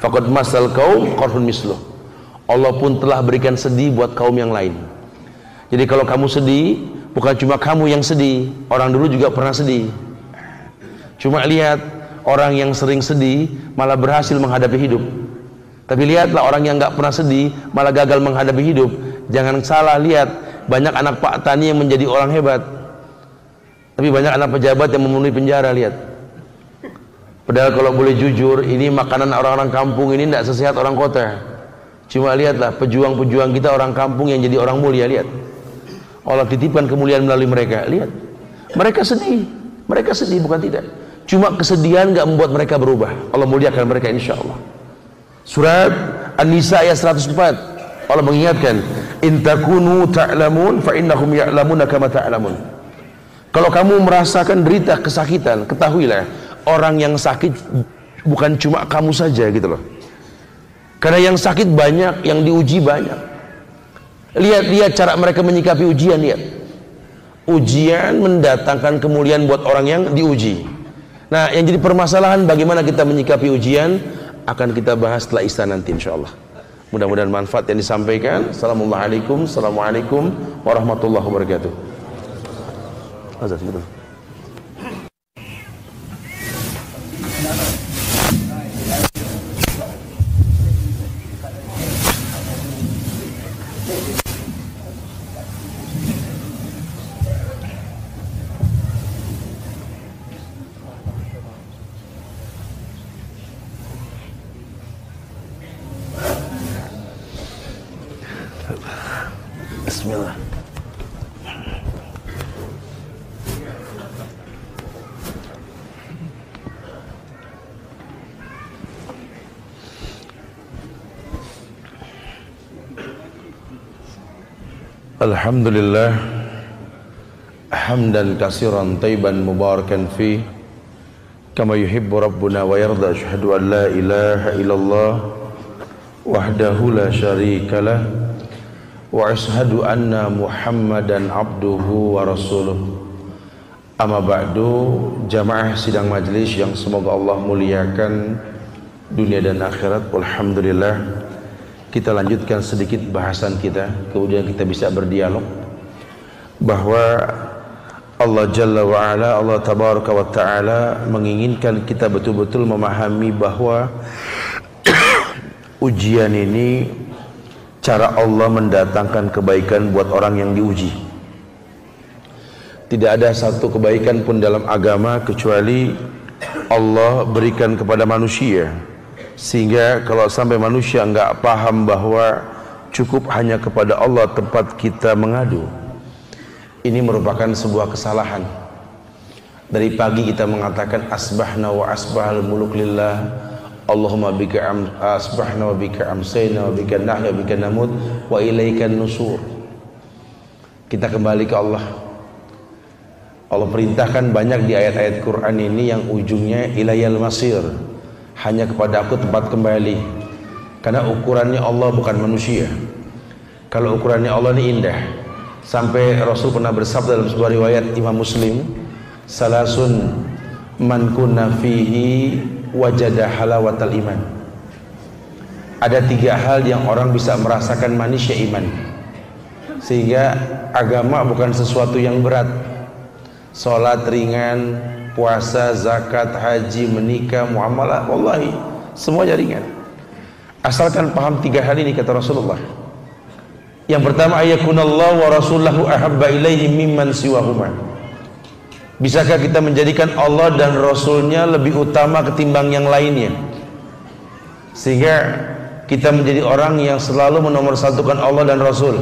faqad masal qaum korhun misluh, Allah pun telah berikan sedih buat kaum yang lain. Jadi kalau kamu sedih, bukan cuma kamu yang sedih, orang dulu juga pernah sedih. Cuma lihat, orang yang sering sedih malah berhasil menghadapi hidup. Tapi lihatlah orang yang nggak pernah sedih malah gagal menghadapi hidup. Jangan salah lihat, banyak anak Pak Tani yang menjadi orang hebat, tapi banyak anak pejabat yang memenuhi penjara. Lihat, padahal kalau boleh jujur, ini makanan orang-orang kampung ini tidak sesehat orang kota. Cuma lihatlah pejuang-pejuang kita orang kampung yang jadi orang mulia. Lihat, Allah titipkan kemuliaan melalui mereka. Lihat, mereka sedih bukan tidak. Cuma kesedihan nggak membuat mereka berubah. Allah muliakan mereka insya Allah. Surat An-Nisa ayat 104, Allah mengingatkan, in takunu ta'lamun fa innahum ya'lamuna kama ta'lamun. Kalau kamu merasakan derita kesakitan, ketahuilah orang yang sakit bukan cuma kamu saja gitu loh. Karena yang sakit banyak, yang diuji banyak. Lihat cara mereka menyikapi ujian. Lihat, ujian mendatangkan kemuliaan buat orang yang diuji. Nah, yang jadi permasalahan bagaimana kita menyikapi ujian akan kita bahas setelah Isya nanti insyaallah. Mudah-mudahan manfaat yang disampaikan. Assalamualaikum warahmatullahi wabarakatuh. Azan betul. Bismillah. Alhamdulillah hamdan katsiran thayyiban mubarakan fi kama yuhibbu rabbuna wa yarda. Asyhadu an la ilaha illallah wahdahu la syarikalah wa ashhadu anna Muhammadan abduhu wa rasuluh. Amma ba'du, jamaah sidang majlis yang semoga Allah muliakan dunia dan akhirat. Alhamdulillah, kita lanjutkan sedikit bahasan kita, kemudian kita bisa berdialog bahwa Allah Jalla wa'ala, Allah Tabaraka wa Ta'ala menginginkan kita betul-betul memahami bahwa ujian ini cara Allah mendatangkan kebaikan buat orang yang diuji. Tidak ada satu kebaikan pun dalam agama kecuali Allah berikan kepada manusia, sehingga kalau sampai manusia enggak paham bahwa cukup hanya kepada Allah tempat kita mengadu, ini merupakan sebuah kesalahan. Dari pagi kita mengatakan asbahna wa asbahal muluk lillah, Allahumma bika asbahna wa bika amsayna wa bika nahya wa bika namut wa ilaikan nusur. Kita kembali ke Allah. Allah perintahkan banyak di ayat-ayat Quran ini yang ujungnya ilayal masir, hanya kepada aku tempat kembali. Karena ukurannya Allah bukan manusia. Kalau ukurannya Allah ini indah, sampai Rasul pernah bersabda dalam sebuah riwayat Imam Muslim, salasun man kunna fihi wajada halawatal iman. Ada 3 hal yang orang bisa merasakan manisnya iman, sehingga agama bukan sesuatu yang berat. Salat ringan, puasa, zakat, haji, menikah, muamalah, wallahi semuanya ringan, asalkan paham 3 hal ini, kata Rasulullah. Yang pertama, ayakunallahu wa rasulahu ahabba ilaihi mimman siwahuma. Bisakah kita menjadikan Allah dan Rasulnya lebih utama ketimbang yang lainnya, sehingga kita menjadi orang yang selalu menomorsatukan Allah dan Rasul.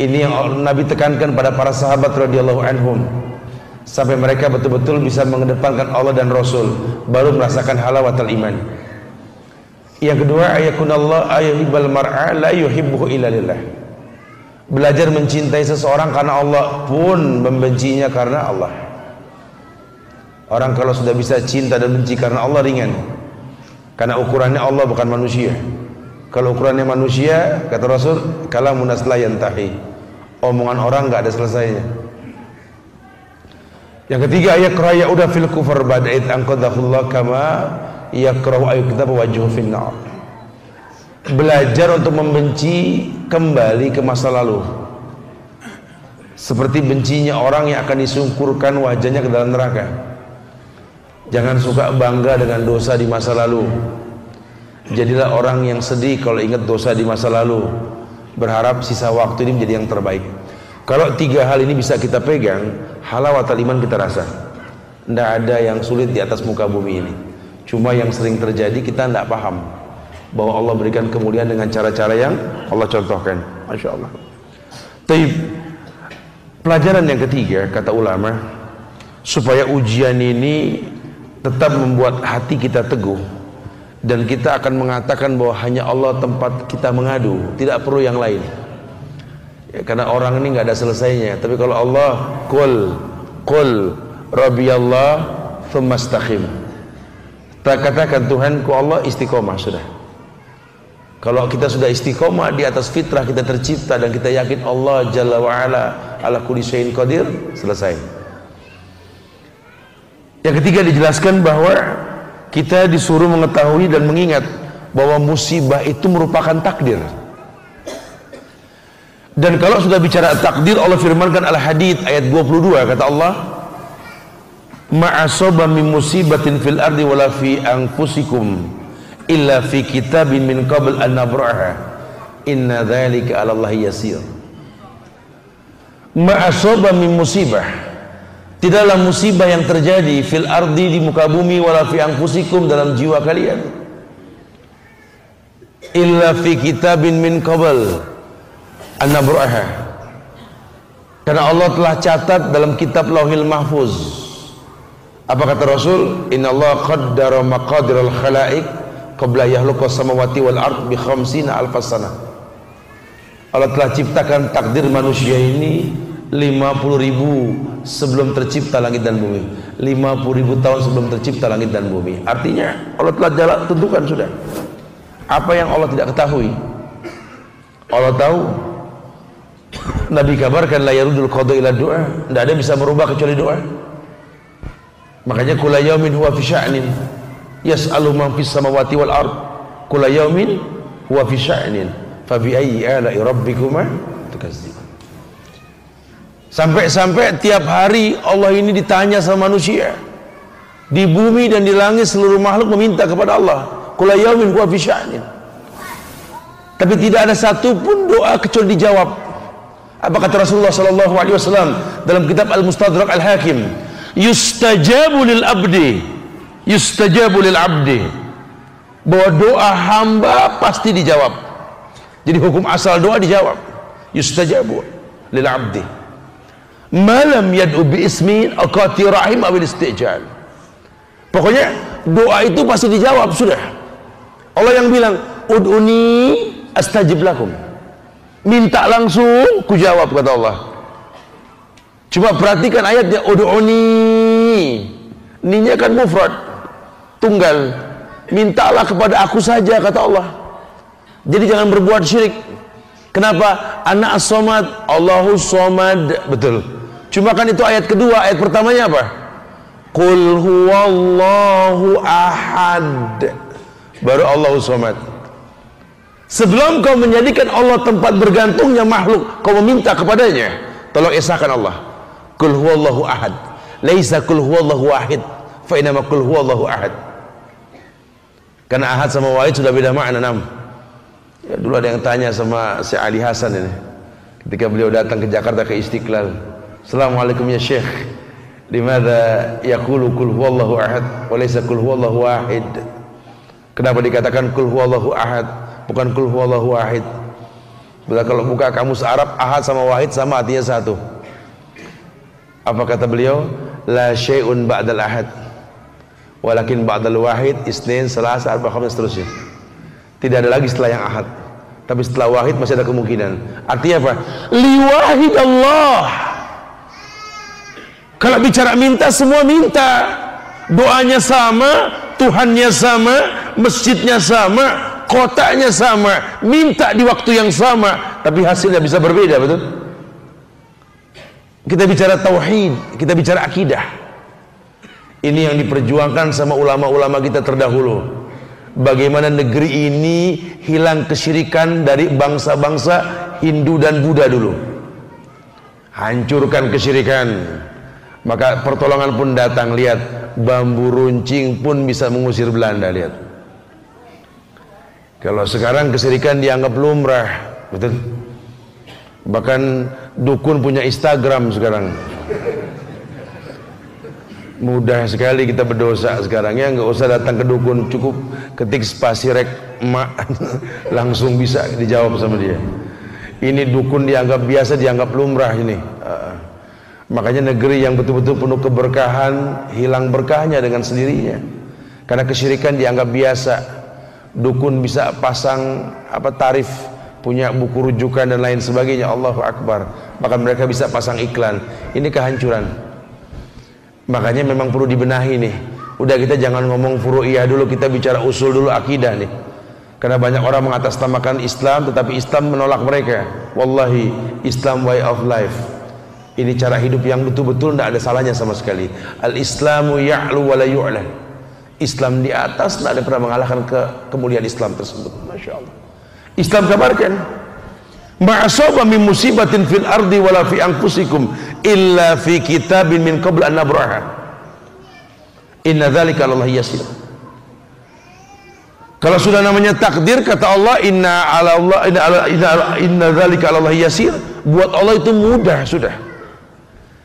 Ini yang Nabi tekankan pada para sahabat radhiyallahu anhum, sampai mereka betul-betul bisa mengedepankan Allah dan Rasul, baru merasakan halawatul iman. Yang kedua, ayakunallah ayuhibbal mar'a la yuhibbuhu illa lillah. Belajar mencintai seseorang karena Allah, pun membencinya karena Allah. Orang kalau sudah bisa cinta dan benci karena Allah ringan, karena ukurannya Allah bukan manusia. Kalau ukurannya manusia, kata Rasul, kalamun nas la yantahi, omongan orang nggak ada selesainya. Yang ketiga, ayakrah ya'uda fil kufar bada'id anqadahullah kama yakrahu ayyuktab wajhu finnar. Belajar untuk membenci kembali ke masa lalu, seperti bencinya orang yang akan disungkurkan wajahnya ke dalam neraka. Jangan suka bangga dengan dosa di masa lalu. Jadilah orang yang sedih kalau ingat dosa di masa lalu, berharap sisa waktu ini menjadi yang terbaik. Kalau tiga hal ini bisa kita pegang, halawatul iman kita rasa. Tidak ada yang sulit di atas muka bumi ini. Cuma yang sering terjadi kita tidak paham bahwa Allah berikan kemuliaan dengan cara-cara yang Allah contohkan. Masya Allah. Taib. Pelajaran yang ketiga, kata ulama, supaya ujian ini tetap membuat hati kita teguh dan kita akan mengatakan bahwa hanya Allah tempat kita mengadu, tidak perlu yang lain. Ya, karena orang ini nggak ada selesainya. Tapi kalau Allah, qul rabbiyallah tsumma istaqim. Katakan Tuhanku Allah, istiqomah sudah. Kalau kita sudah istiqomah di atas fitrah kita tercipta dan kita yakin Allah Jalla wa Ala ala kulli syai'in qadir, selesai. Yang ketiga dijelaskan bahwa kita disuruh mengetahui dan mengingat bahwa musibah itu merupakan takdir. Dan kalau sudah bicara takdir, Allah firmankan Al-Hadid ayat 22, kata Allah, ma'asaba min musibatin fil ardi wala fi anfusikum illa fi kitabin min qabl an nabraha inna dzalika 'ala Allahi yasir. Ma'asaba min musibah, tidaklah musibah yang terjadi fil ardi di muka bumi wala fi anfusikum dalam jiwa kalian illa fi kitabin min qabl an nabraha, karena Allah telah catat dalam kitab Lauhil Mahfuz. Apa kata Rasul? Innallaha qaddara maqadiral khalaiq qabla yakhluqas samawati wal ard bi 50 alfas sanah. Allah telah ciptakan takdir manusia ini 50.000 sebelum tercipta langit dan bumi. 50.000 tahun sebelum tercipta langit dan bumi. Artinya Allah telah tentukan sudah. Apa yang Allah tidak ketahui, Allah tahu. Nabi kabarkan la yarudul qada ila doa, tidak ada bisa merubah kecuali doa. Makanya kula yaumin huwa fi sya'nin yas'alu man fis samawati wal ard, kula yaumin huwa fi sya'nin fa bi ayyi ala'i rabbikuma tukadziban. Sampai-sampai tiap hari Allah ini ditanya sama manusia. Di bumi dan di langit seluruh makhluk meminta kepada Allah, kula yaumin huwa fi sya'nin. Tapi tidak ada satu pun doa kecuali dijawab. Apa kata Rasulullah sallallahu alaihi wasallam dalam kitab Al-Mustadrak Al-Hakim? Yustajabu lil abdi, yustajabu lil abdi, bahwa doa hamba pasti dijawab. Jadi hukum asal doa dijawab. Yustajabu lil abdi malam yad'u bi ismin aqati rahim awil istijal. Pokoknya doa itu pasti dijawab sudah. Allah yang bilang ud'uni astajib lakum, minta langsung ku jawab, kata Allah. Coba perhatikan ayatnya, ud'uni, ninya kan mufrad, tunggal, mintalah kepada aku saja, kata Allah. Jadi jangan berbuat syirik. Kenapa? Ana as-somad, Allahu somad, betul. Cuma kan itu ayat kedua, ayat pertamanya apa? Qul huwallahu ahad, baru Allahu somad. Sebelum kau menjadikan Allah tempat bergantungnya makhluk, kau meminta kepadanya, tolong esahkan Allah. Qul huwallahu ahad, laisa qul huwallahu wahid, fa inama qul huwallahu ahad. Karena ahad sama wahid sudah beda makna. Ya, dulu ada yang tanya sama Syekh Ali Hasan ini, ketika beliau datang ke Jakarta ke Istiqlal, "Assalamualaikum ya Syekh, limadza yaqulu qul huwallahu ahad wa laysa qul huwallahu wahid?" Kenapa dikatakan qul huwallahu ahad, bukan qul huwallahu wahid? Kalau buka kamus Arab, ahad sama wahid sama artinya satu. Apa kata beliau? La syai'un ba'dal ahad, walakin ba'dal wahid isnin salasa arba khamis, seterusnya. Tidak ada lagi setelah yang ahad, tapi setelah wahid masih ada kemungkinan. Artinya apa? Liwahid Allah. Kalau bicara minta, semua minta. Doanya sama, Tuhannya sama, masjidnya sama, kotanya sama, minta di waktu yang sama, tapi hasilnya bisa berbeda, betul? Kita bicara tauhid, kita bicara akidah. Ini yang diperjuangkan sama ulama-ulama kita terdahulu. Bagaimana negeri ini hilang kesyirikan dari bangsa-bangsa Hindu dan Buddha dulu. Hancurkan kesyirikan. Maka pertolongan pun datang. Lihat, bambu runcing pun bisa mengusir Belanda. Lihat. Kalau sekarang kesyirikan dianggap lumrah, betul? Bahkan dukun punya Instagram sekarang. Mudah sekali kita berdosa sekarang, ya. Nggak usah datang ke dukun, cukup ketik spasi rek emak langsung bisa dijawab sama dia. Ini dukun dianggap biasa, dianggap lumrah ini. Makanya negeri yang betul-betul penuh keberkahan hilang berkahnya dengan sendirinya, karena kesyirikan dianggap biasa. Dukun bisa pasang tarif, punya buku rujukan dan lain sebagainya. Allahu Akbar. Bahkan mereka bisa pasang iklan. Ini kehancuran. Makanya memang perlu dibenahi nih. Udah, kita jangan ngomong furu'iyah dulu, kita bicara usul dulu, akidah nih. Karena banyak orang mengatasnamakan Islam, tetapi Islam menolak mereka. Wallahi, Islam way of life. Ini cara hidup yang betul-betul tidak ada salahnya sama sekali. Al-Islamu ya'lu wa la yu'la. Islam di atas, tidak ada pernah mengalahkan kemuliaan Islam tersebut. Masya Allah. Islam kabarkan, ma'asaba min musibatin fil ardi wala fi anfusikum illa fi kitabin min qabl an nabraha inna dzalika 'ala Allah yasir. Kalau sudah namanya takdir, kata Allah, inna dzalika 'ala Allah yasir, buat Allah itu mudah sudah.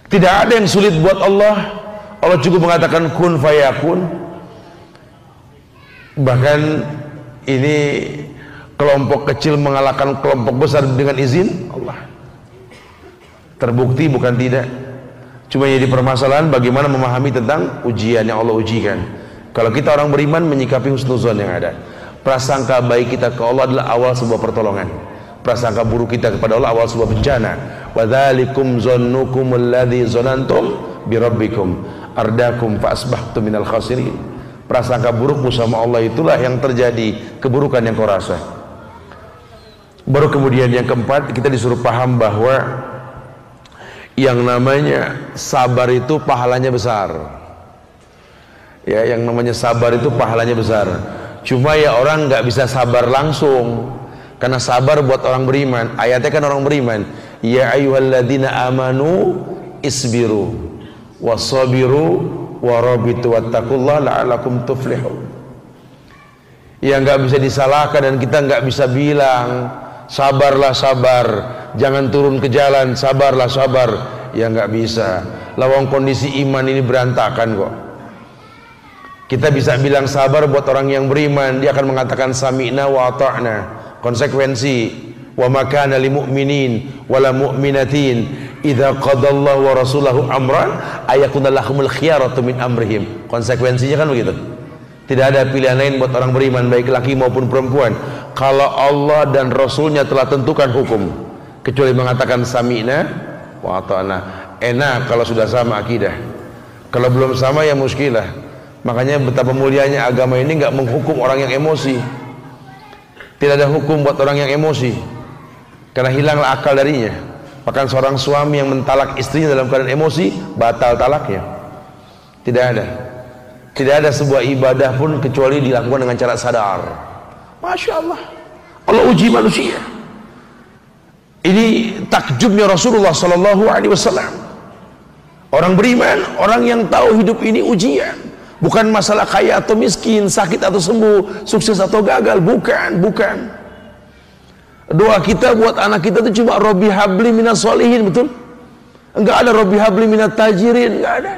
Tidak ada yang sulit buat Allah. Allah cukup mengatakan kun fayakun. Bahkan ini kelompok kecil mengalahkan kelompok besar dengan izin Allah. Terbukti bukan tidak. Cuma jadi permasalahan bagaimana memahami tentang ujian yang Allah ujikan. Kalau kita orang beriman menyikapi husnuzon yang ada. Prasangka baik kita ke Allah adalah awal sebuah pertolongan. Prasangka buruk kita kepada Allah awal sebuah bencana. Wa dzalikum zannukum alladzi zanantum bi rabbikum ardakum fa asbahtum minal khasirin. Prasangka burukmu sama Allah itulah yang terjadi keburukan yang kau rasa. Baru kemudian yang keempat, kita disuruh paham bahwa yang namanya sabar itu pahalanya besar. Ya, yang namanya sabar itu pahalanya besar. Cuma ya orang nggak bisa sabar langsung, karena sabar buat orang beriman. Ayatnya kan orang beriman. Ya ayyuhalladzina amanu isbiru wasabiru warabitu wattaqullaha la'allakum tuflihun. Yang nggak bisa disalahkan dan kita nggak bisa bilang sabarlah sabar, jangan turun ke jalan, sabarlah sabar, ya nggak bisa. Lawang kondisi iman ini berantakan kok. Kita bisa bilang sabar buat orang yang beriman, dia akan mengatakan sami'na wa ata'na. Konsekuensi, wa ma kana lil mu'minin wala mu'minatin idza qadallahu wa rasulahu amran ayakuna lahumul khiyaratu min amrihim. Konsekuensinya kan begitu. Tidak ada pilihan lain buat orang beriman, baik laki maupun perempuan, kalau Allah dan Rasulnya telah tentukan hukum, kecuali mengatakan sami'na wa ata'na. Enak kalau sudah sama akidah. Kalau belum sama ya muskilah. Makanya betapa mulianya agama ini nggak menghukum orang yang emosi. Tidak ada hukum buat orang yang emosi, karena hilanglah akal darinya. Bahkan seorang suami yang mentalak istrinya dalam keadaan emosi, batal talaknya. Tidak ada. Tidak ada sebuah ibadah pun kecuali dilakukan dengan cara sadar. Masya Allah. Allah uji manusia. Ini takjubnya Rasulullah Sallallahu Alaihi Wasallam. Orang beriman, orang yang tahu hidup ini ujian. Bukan masalah kaya atau miskin, sakit atau sembuh, sukses atau gagal. Bukan. Doa kita buat anak kita itu cuma Robbi habli minas solihin, betul? Enggak ada Robbi habli minat tajirin, enggak ada.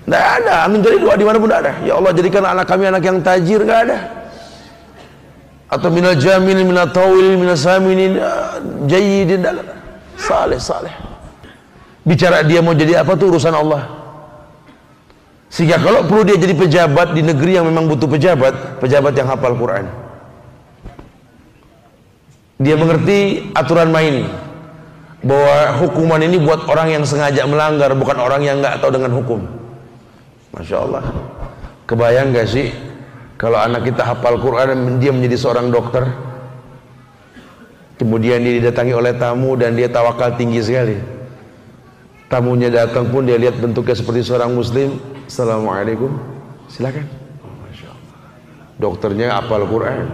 Enggak ada. Antum jadi doa di mana pun enggak ada. Ya Allah, jadikan anak kami anak yang tajir, enggak ada. Atau minal jamil, minal tawil, minal saminin, jayyidin, saleh, saleh. Bicara dia mau jadi apa tuh urusan Allah. Sehingga kalau perlu dia jadi pejabat di negeri yang memang butuh pejabat, pejabat yang hafal Quran. Dia mengerti aturan main, bahwa hukuman ini buat orang yang sengaja melanggar, bukan orang yang nggak tahu dengan hukum. Masya Allah. Kebayang gak sih kalau anak kita hafal Quran dan dia menjadi seorang dokter, kemudian dia didatangi oleh tamu dan dia tawakal tinggi sekali. Tamunya datang pun dia lihat bentuknya seperti seorang muslim. Assalamualaikum, silakan. Masya Allah. Dokternya hafal Quran.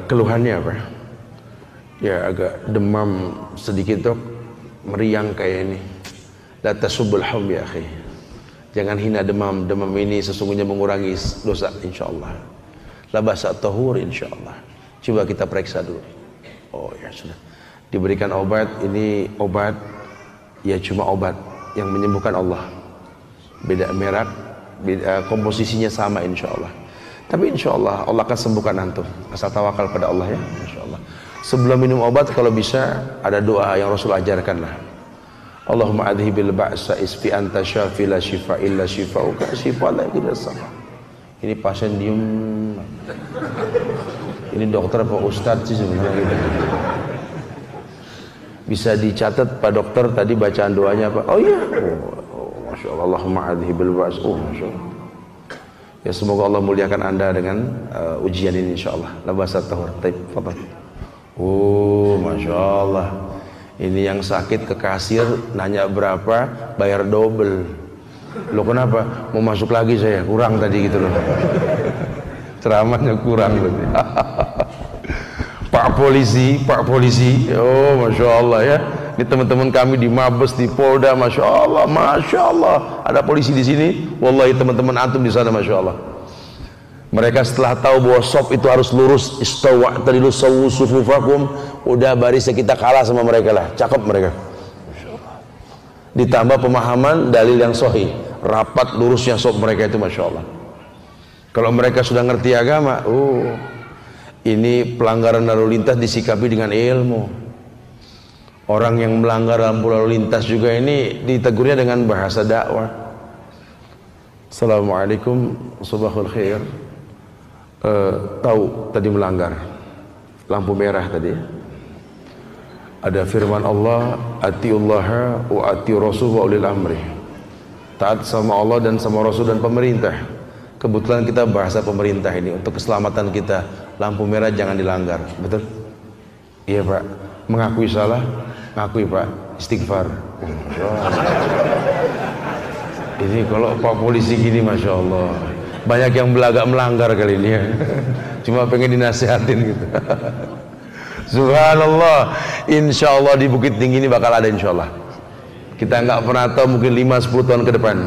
Keluhannya apa? Ya agak demam sedikit dok, meriang kayak ini. La tasubul haum ya akhi. Jangan hina demam. Demam ini sesungguhnya mengurangi dosa insyaallah. La basa tahur insyaallah. Coba kita periksa dulu. Oh ya sudah. Diberikan obat, ini obat ya cuma obat yang menyembuhkan Allah. Beda merek, beda komposisinya sama insyaallah. Tapi insyaallah Allah akan sembuhkan antum. Asal tawakal pada Allah ya insyaallah. Sebelum minum obat kalau bisa ada doa yang Rasul ajarkan lah. Allahumma adhibil ba'sa isfi anta syafi la shifa illa shifauka shifa la ilaha illa. Ini pasien diem. Ini dokter apa ustadz sih sebenarnya gitu. Bisa dicatat Pak Dokter tadi bacaan doanya apa? Oh iya. Oh, Masya Allah. Allahumma adhibil ba'sa. Oh Masya Allah. Ya semoga Allah muliakan anda dengan ujian ini insyaallah. La basa tahur. Taib, fadhal. Oh Masya Allah. Ini yang sakit ke kasir nanya berapa, bayar double. Loh kenapa? Mau masuk lagi saya, kurang tadi gitu loh. Ceramahnya kurang berarti. Pak polisi, oh Masya Allah ya. Ini teman-teman kami di Mabes, di Polda, Masya Allah. Ada polisi di sini, wallahi teman-teman antum di sana, Masya Allah. Mereka setelah tahu bahwa shop itu harus lurus, istawa tadilu sawu sufufakum, udah barisnya kita kalah sama mereka lah, cakep mereka. Ditambah pemahaman dalil yang sahih, rapat lurusnya shop mereka itu Masya Allah. Kalau mereka sudah ngerti agama, ini pelanggaran lalu lintas disikapi dengan ilmu. Orang yang melanggar lampu lalu lintas juga ini ditegurnya dengan bahasa dakwah. Assalamualaikum, subahul khair. Tahu tadi melanggar lampu merah tadi. Ada firman Allah, atiullaha wa ati rasul wa ulil amri. Taat sama Allah dan sama Rasul dan pemerintah. Kebetulan kita bahasa pemerintah ini untuk keselamatan kita. Lampu merah jangan dilanggar, betul? Iya Pak. Mengakui salah, ngakui Pak. Istighfar. Ini kalau Pak polisi gini, Masya Allah. Banyak yang belagak melanggar kali ini ya. Cuma pengen dinasihatin gitu. Subhanallah. Insya Allah di Bukit Tinggi ini bakal ada insya Allah. Kita nggak pernah tahu, mungkin 5-10 tahun ke depan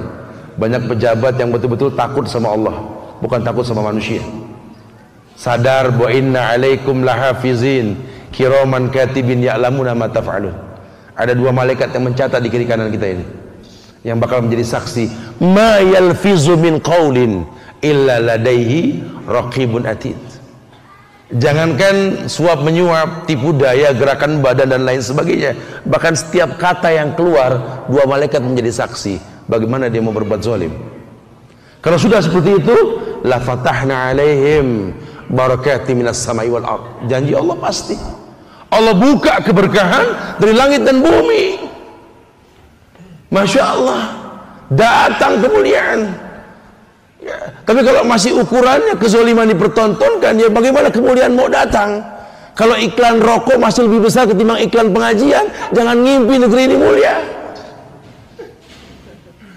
banyak pejabat yang betul-betul takut sama Allah, bukan takut sama manusia. Sadar bahwa inna alaikum lahafizin kiraman katibin ya'lamuna ma taf'alun. Ada 2 malaikat yang mencatat di kiri kanan kita ini, yang bakal menjadi saksi. Ma yalfizu min qaulin illa ladaihi raqibun atid. Jangankan suap menyuap, tipu daya, gerakan badan dan lain sebagainya, bahkan setiap kata yang keluar 2 malaikat menjadi saksi. Bagaimana dia mau berbuat zalim? Kalau sudah seperti itu, la fatahna alaihim barakati minas samai wal ard. Janji Allah pasti. Allah buka keberkahan dari langit dan bumi. Masya Allah, datang kemuliaan. Ya, tapi kalau masih ukurannya kezaliman dipertontonkan, ya bagaimana kemuliaan mau datang? Kalau iklan rokok masih lebih besar ketimbang iklan pengajian, jangan ngimpi negeri ini mulia.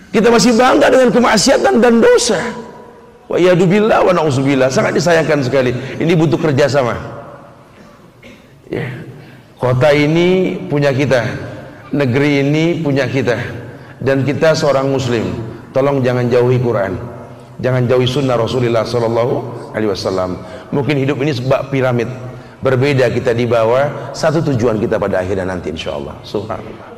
Kita masih bangga dengan kemaksiatan dan dosa. Wa yadubillah wa na'udzubillah. Sangat disayangkan sekali. Ini butuh kerjasama. Ya. Kota ini punya kita, negeri ini punya kita, dan kita seorang muslim. Tolong jangan jauhi Quran, jangan jauhi sunnah Rasulullah sallallahu Alaihi Wasallam. Mungkin hidup ini sebab piramid, berbeda kita di bawah, satu tujuan kita pada akhirnya nanti insyaallah. Subhanallah.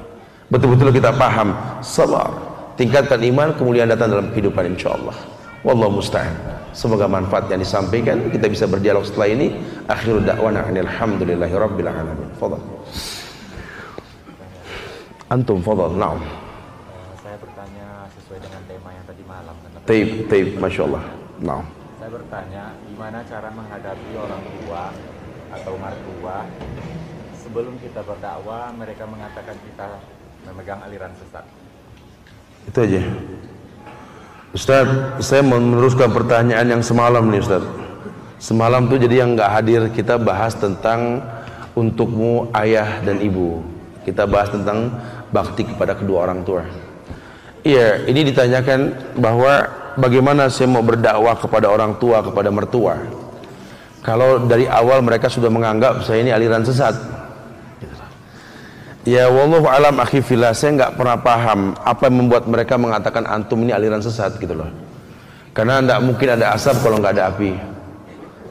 Betul-betul kita paham, sabar, tingkatkan iman, kemuliaan datang dalam kehidupan insyaallah. Wallahu musta'an. Semoga manfaat yang disampaikan, kita bisa berdialog setelah ini. Akhirul da'wana alhamdulillahi rabbil alamin. Fadhal. Antum fadhal. Naam. Saya bertanya sesuai dengan tema yang tadi malam. Taib, Masya Allah. Naam. Saya bertanya, gimana cara menghadapi orang tua atau mertua sebelum kita berdakwah, mereka mengatakan kita memegang aliran sesat. Itu aja. Ustaz, saya meneruskan pertanyaan yang semalam nih Ustaz. Semalam tuh jadi yang nggak hadir kita bahas tentang untukmu ayah dan ibu. Kita bahas tentang bakti kepada kedua orang tua. Iya, ini ditanyakan bahwa bagaimana saya mau berdakwah kepada orang tua, kepada mertua, kalau dari awal mereka sudah menganggap saya ini aliran sesat. Ya wallahu alam akhi fillah, saya nggak pernah paham apa yang membuat mereka mengatakan antum ini aliran sesat gitu loh. Karena tidak mungkin ada asap kalau nggak ada api.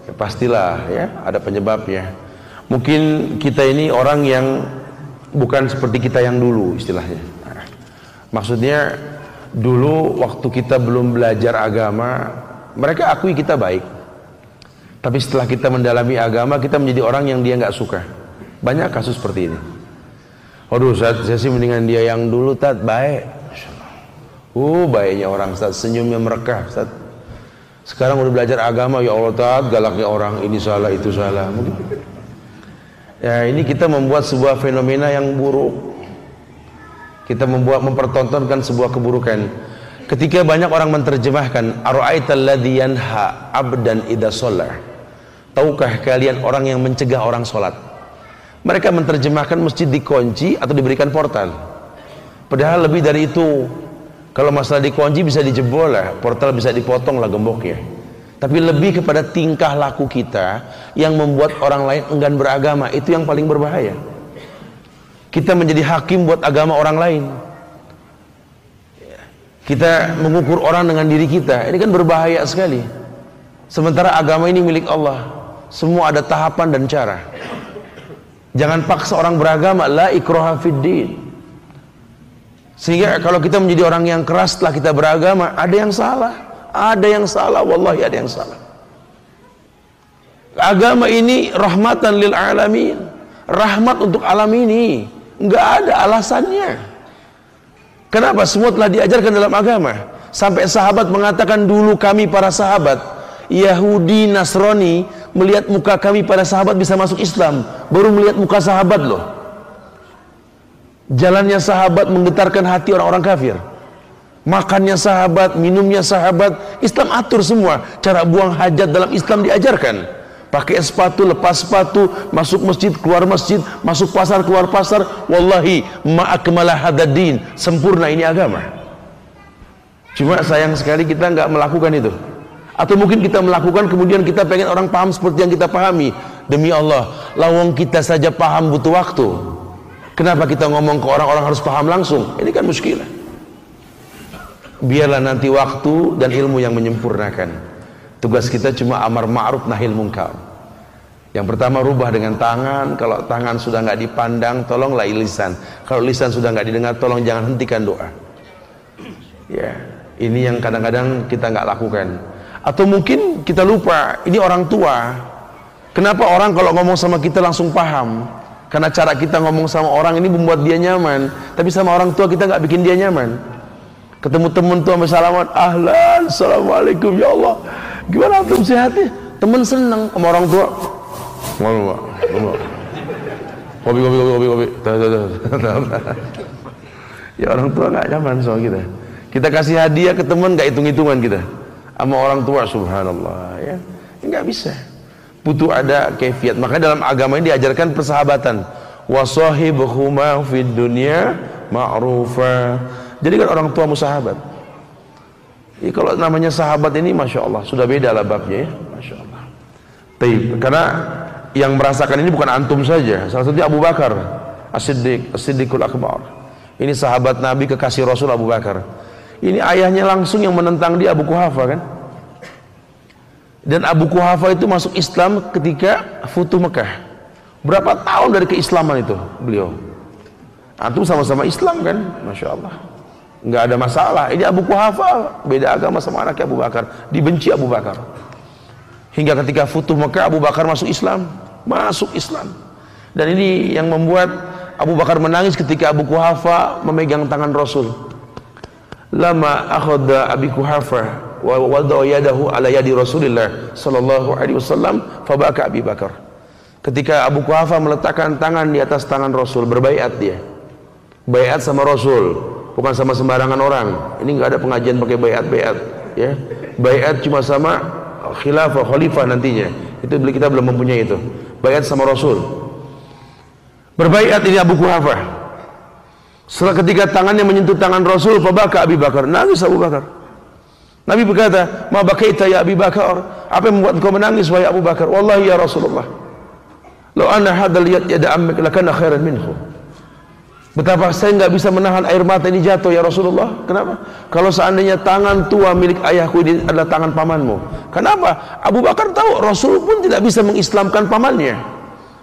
Ya, pastilah ya ada penyebabnya. Mungkin kita ini orang yang bukan seperti kita yang dulu istilahnya. Maksudnya dulu waktu kita belum belajar agama, mereka akui kita baik. Tapi setelah kita mendalami agama, kita menjadi orang yang dia nggak suka. Banyak kasus seperti ini. Aduh, Ustaz, saya sih mendingan dia yang dulu, Tat, baik. Baiknya orang, Ustaz, senyumnya merekah, Ustaz. Sekarang udah belajar agama, ya Allah, Tat, galaknya orang, ini salah, itu salah. Mungkin. Ya, ini kita membuat sebuah fenomena yang buruk. Kita mempertontonkan sebuah keburukan. Ketika banyak orang menerjemahkan, ara'aital ladzi yanha 'abdan idza shalla. Tahukah kalian orang yang mencegah orang sholat? Mereka menerjemahkan masjid dikunci atau diberikan portal. Padahal lebih dari itu. Kalau masalah dikunci bisa dijebol lah, portal bisa dipotong lah gemboknya. Tapi lebih kepada tingkah laku kita yang membuat orang lain enggan beragama, itu yang paling berbahaya. Kita menjadi hakim buat agama orang lain. Kita mengukur orang dengan diri kita, ini kan berbahaya sekali. Sementara agama ini milik Allah, semua ada tahapan dan cara. Jangan paksa orang beragama, la ikraha fid din. Sehingga kalau kita menjadi orang yang keras setelah kita beragama, ada yang salah, wallahi ada yang salah. Agama ini rahmatan lil alamin, rahmat untuk alam ini, enggak ada alasannya. Kenapa? Semua telah diajarkan dalam agama. Sampai sahabat mengatakan, dulu kami para sahabat Yahudi, Nasrani melihat muka kami pada sahabat bisa masuk Islam, baru melihat muka sahabat loh. Jalannya sahabat menggetarkan hati orang-orang kafir. Makannya sahabat, minumnya sahabat, Islam atur semua. Cara buang hajat dalam Islam diajarkan. Pakai sepatu, lepas sepatu, masuk masjid, keluar masjid, masuk pasar, keluar pasar. Wallahi ma akmala hadaddin, sempurna ini agama. Cuma sayang sekali kita nggak melakukan itu. Atau mungkin kita melakukan kemudian kita pengen orang paham seperti yang kita pahami. Demi Allah, lawang kita saja paham butuh waktu. Kenapa kita ngomong ke orang-orang harus paham langsung? Ini kan muskilah. Biarlah nanti waktu dan ilmu yang menyempurnakan. Tugas kita cuma amar ma'ruf nahil munkar. Yang pertama, rubah dengan tangan. Kalau tangan sudah nggak dipandang, tolonglah lisan. Kalau lisan sudah nggak didengar, tolong jangan hentikan doa. Ya, ini yang kadang-kadang kita nggak lakukan. Atau mungkin kita lupa, ini orang tua. Kenapa orang kalau ngomong sama kita langsung paham? Karena cara kita ngomong sama orang ini membuat dia nyaman. Tapi sama orang tua kita nggak bikin dia nyaman. Ketemu temen tuh sampai salaman, ahlan, assalamualaikum, ya Allah, gimana antum sehatnya? Temen seneng sama orang tua. Kopi. Ya orang tua nggak nyaman sama kita. Kita kasih hadiah ke temen nggak hitung-hitungan kita. Sama orang tua, subhanallah, ya nggak bisa. Butuh ada kefiat. Maka dalam agama ini diajarkan persahabatan. Wasahibuhuma fid dunya ma'rufa. Jadi kan orang tua musahabat. Ya, kalau namanya sahabat ini, masya Allah, sudah beda lah babnya ya, masya Allah. Karena yang merasakan ini bukan antum saja. Salah satunya Abu Bakar As-Siddiqul Akbar. Ini sahabat Nabi, kekasih Rasul Abu Bakar. Ini ayahnya langsung yang menentang dia, Abu Quhafa kan. Dan Abu Quhafa itu masuk Islam ketika Futuh Mekah. Berapa tahun dari keislaman itu beliau? Antum sama-sama Islam kan? Masya Allah, nggak ada masalah. Ini Abu Quhafa beda agama sama anaknya Abu Bakar, dibenci Abu Bakar. Hingga ketika Futuh Mekah, Abu Bakar masuk Islam. Dan ini yang membuat Abu Bakar menangis ketika Abu Quhafa memegang tangan Rasul. Lama akhadha Abi Quhafa wa wada'a yadahu ala yadi Rasulillah sallallahu alaihi wasallam fabaka Abi Bakar. Ketika Abu Quhafa meletakkan tangan di atas tangan Rasul, berbaiat dia. Baiat sama Rasul, bukan sama sembarangan orang. Ini nggak ada pengajian pakai baiat, ya. Baiat cuma sama khalifah nantinya. Itu kita belum mempunyai itu. Baiat sama Rasul. Berbaiat ini Abu Quhafa. Setelah ketika tangannya menyentuh tangan Rasul, fabaka Abi Bakar, nangis Abu Bakar. Nabi berkata, "Ma bakaita ya Abi Bakar?" Apa yang membuat engkau menangis wahai Abu Bakar? Wallahi ya Rasulullah, law anna hadzal yada ammik lakana khairan minhu. Betapa saya nggak bisa menahan air mata ini jatuh ya Rasulullah. Kenapa? Kalau seandainya tangan tua milik ayahku ini adalah tangan pamanmu. Kenapa? Abu Bakar tahu Rasul pun tidak bisa mengislamkan pamannya.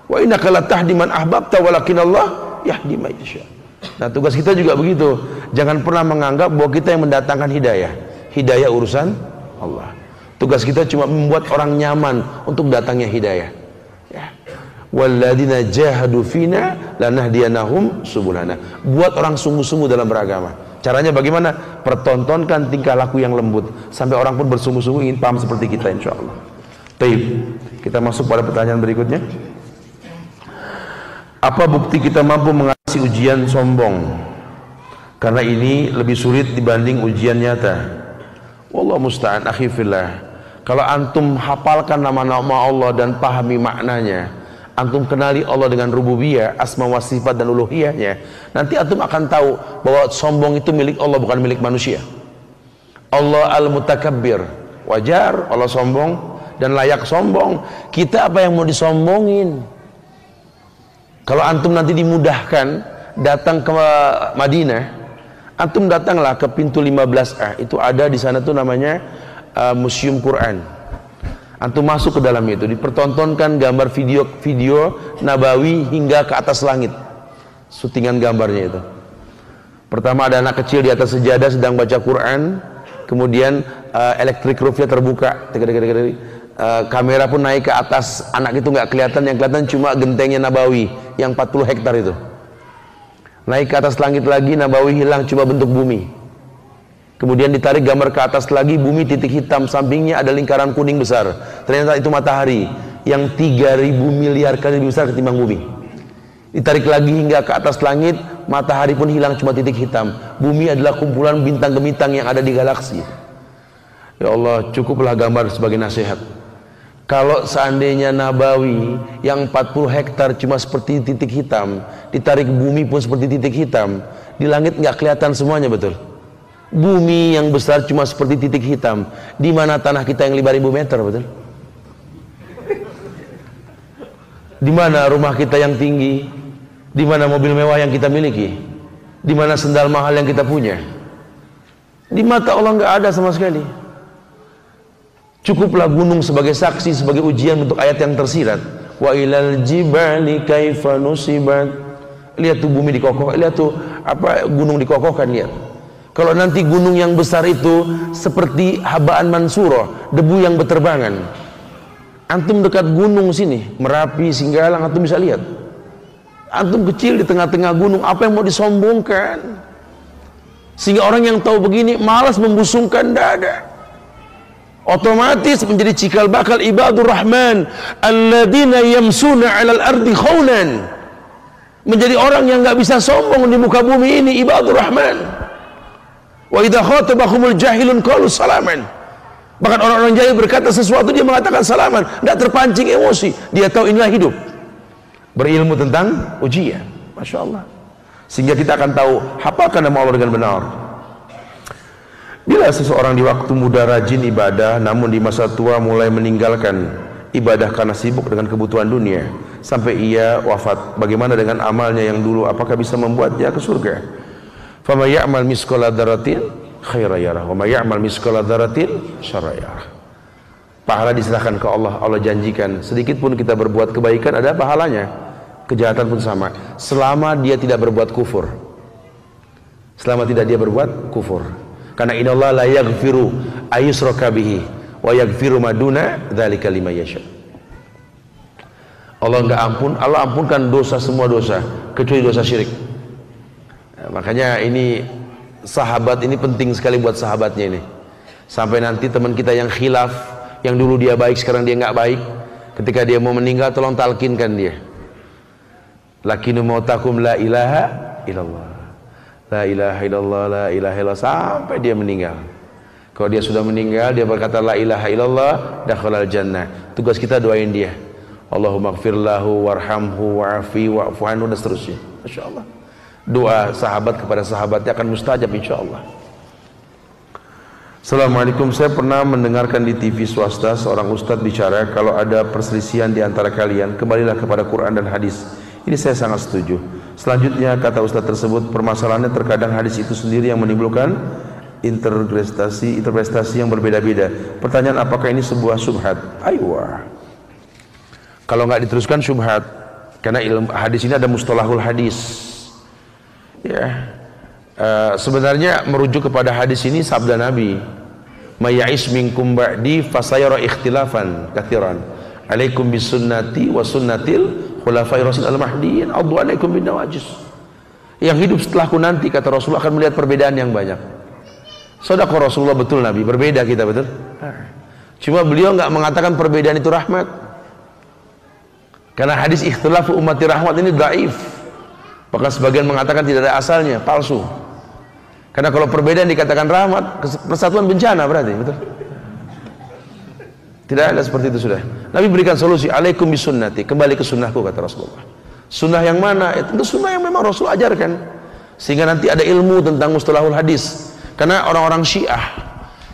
Wa innaka la tahdi man ahbabta walakin Allah yahdi man yasha. Nah, tugas kita juga begitu. Jangan pernah menganggap bahwa kita yang mendatangkan hidayah. Hidayah urusan Allah. Tugas kita cuma membuat orang nyaman untuk datangnya hidayah. Ya. Walladzina jahadu fina lanahdiyanahum subulana. Buat orang sungguh-sungguh dalam beragama. Caranya bagaimana? Pertontonkan tingkah laku yang lembut sampai orang pun bersungguh-sungguh ingin paham seperti kita, insyaallah. Baik, kita masuk pada pertanyaan berikutnya. Apa bukti kita mampu mengatasi ujian sombong? Karena ini lebih sulit dibanding ujian nyata. Wallahu musta'an, akhi fillah. Kalau antum hafalkan nama-nama Allah dan pahami maknanya, antum kenali Allah dengan rububiyah, asma wa sifat dan uluhiyahnya, nanti antum akan tahu bahwa sombong itu milik Allah, bukan milik manusia. Allah al-mutakabbir, wajar Allah sombong dan layak sombong. Kita apa yang mau disombongin? Kalau antum nanti dimudahkan datang ke Madinah, antum datanglah ke pintu 15A. Itu ada di sana tuh namanya Museum Quran. Antum masuk ke dalam itu, dipertontonkan gambar video Nabawi hingga ke atas langit. Syutingan gambarnya itu. Pertama ada anak kecil di atas sejadah sedang baca Quran, kemudian electric roofnya terbuka, kamera pun naik ke atas, anak itu nggak kelihatan, yang kelihatan cuma gentengnya Nabawi yang 40 hektar itu. Naik ke atas langit lagi, Nabawi hilang, cuma bentuk bumi. Kemudian ditarik gambar ke atas lagi, bumi titik hitam, sampingnya ada lingkaran kuning besar. Ternyata itu matahari yang 3000 miliar kali lebih besar ketimbang bumi. Ditarik lagi hingga ke atas langit, matahari pun hilang, cuma titik hitam. Bumi adalah kumpulan bintang gemintang yang ada di galaksi. Ya Allah, cukuplah gambar sebagai nasihat. Kalau seandainya Nabawi yang 40 hektar cuma seperti titik hitam, ditarik bumi pun seperti titik hitam, di langit nggak kelihatan semuanya, betul? Bumi yang besar cuma seperti titik hitam, di mana tanah kita yang 5000 meter, betul? Di mana rumah kita yang tinggi? Di mana mobil mewah yang kita miliki? Di mana sendal mahal yang kita punya? Di mata Allah nggak ada sama sekali. Cukuplah gunung sebagai saksi, sebagai ujian untuk ayat yang tersirat. Wa ilal jibali kaifa nusibat. Lihat tuh bumi dikokohkan, lihat tuh apa gunung dikokohkan, lihat. Kalau nanti gunung yang besar itu seperti habaan mansuro, debu yang berterbangan. Antum dekat gunung sini, Merapi, Singgalang, antum bisa lihat. Antum kecil di tengah-tengah gunung, apa yang mau disombongkan? Sehingga orang yang tahu begini malas membusungkan dada. Otomatis menjadi cikal bakal ibadur rahman alladzina yamsuna 'alal ardi khawnan. Menjadi orang yang nggak bisa sombong di muka bumi ini, ibadur rahman. Wa idza khatabahumul jahilun qalu salaman. Bahkan orang-orang jahil berkata sesuatu dia mengatakan salaman, enggak terpancing emosi. Dia tahu inilah hidup. Berilmu tentang ujian. Masya Allah. Sehingga kita akan tahu hafalkan nama Allah dengan benar. Bila seseorang di waktu muda rajin ibadah, namun di masa tua mulai meninggalkan ibadah karena sibuk dengan kebutuhan dunia sampai ia wafat, bagaimana dengan amalnya yang dulu? Apakah bisa membuatnya ke surga? Fama ya'mal misqala dzarratin khairan yarah wa ma ya'mal misqala dzarratin syarran yarah. Pahala diserahkan ke Allah. Allah janjikan sedikit pun kita berbuat kebaikan ada pahalanya, kejahatan pun sama, selama dia tidak berbuat kufur. Selama tidak dia berbuat kufur. Karena innallaha la yaghfiru ayyushraka bihi wa yaghfiru ma duna dzalika liman yasha. Allah ampunkan dosa, semua dosa kecuali dosa syirik. Nah, makanya ini sahabat ini penting sekali buat sahabatnya ini. Sampai nanti teman kita yang khilaf, yang dulu dia baik sekarang dia nggak baik, ketika dia mau meninggal tolong talkinkan dia. Lakinu mautakum la ilaha illallah. La ilaha illallah, la ilaha illallah sampai dia meninggal. Kalau dia sudah meninggal dia berkata la ilaha illallah, dakhalal jannah. Tugas kita doain dia. Allahumma ighfir lahu warhamhu wa'afi wa'fu anhu dan seterusnya. Masyaallah. Doa sahabat kepada sahabatnya akan mustajab insyaallah. Assalamualaikum, saya pernah mendengarkan di TV swasta seorang ustadz bicara kalau ada perselisihan di antara kalian kembalilah kepada Quran dan hadis. Ini saya sangat setuju. Selanjutnya kata ustadz tersebut, permasalahannya terkadang hadis itu sendiri yang menimbulkan interpretasi yang berbeda-beda. Pertanyaan, apakah ini sebuah syubhat? Aywa. Kalau nggak diteruskan syubhat, karena ilmu hadis ini ada mustalahul hadis. Ya, sebenarnya merujuk kepada hadis ini sabda Nabi, "Mayyaish minkum ba'di fasayara ikhtilafan katsiran. Alaikum bisunnati wa sunnatil khulafa'ir rasyidin al-mahdiyyin, addu alaikum bin nawajis." Yang hidup setelahku nanti, kata Rasulullah, akan melihat perbedaan yang banyak. Shadaqah Rasulullah, betul Nabi, berbeda kita, betul. Cuma beliau nggak mengatakan perbedaan itu rahmat. Karena hadis ikhtilafu ummati rahmat ini dhaif. Bahkan sebagian mengatakan tidak ada asalnya, palsu. Karena kalau perbedaan dikatakan rahmat, persatuan bencana berarti, betul? Tidak ada seperti itu sudah. Nabi berikan solusi, alaikum bisunnati, kembali ke sunnahku, kata Rasulullah. Sunnah yang mana? Itu sunnah yang memang Rasul ajarkan. Sehingga nanti ada ilmu tentang mustalahul hadis. Karena orang-orang Syiah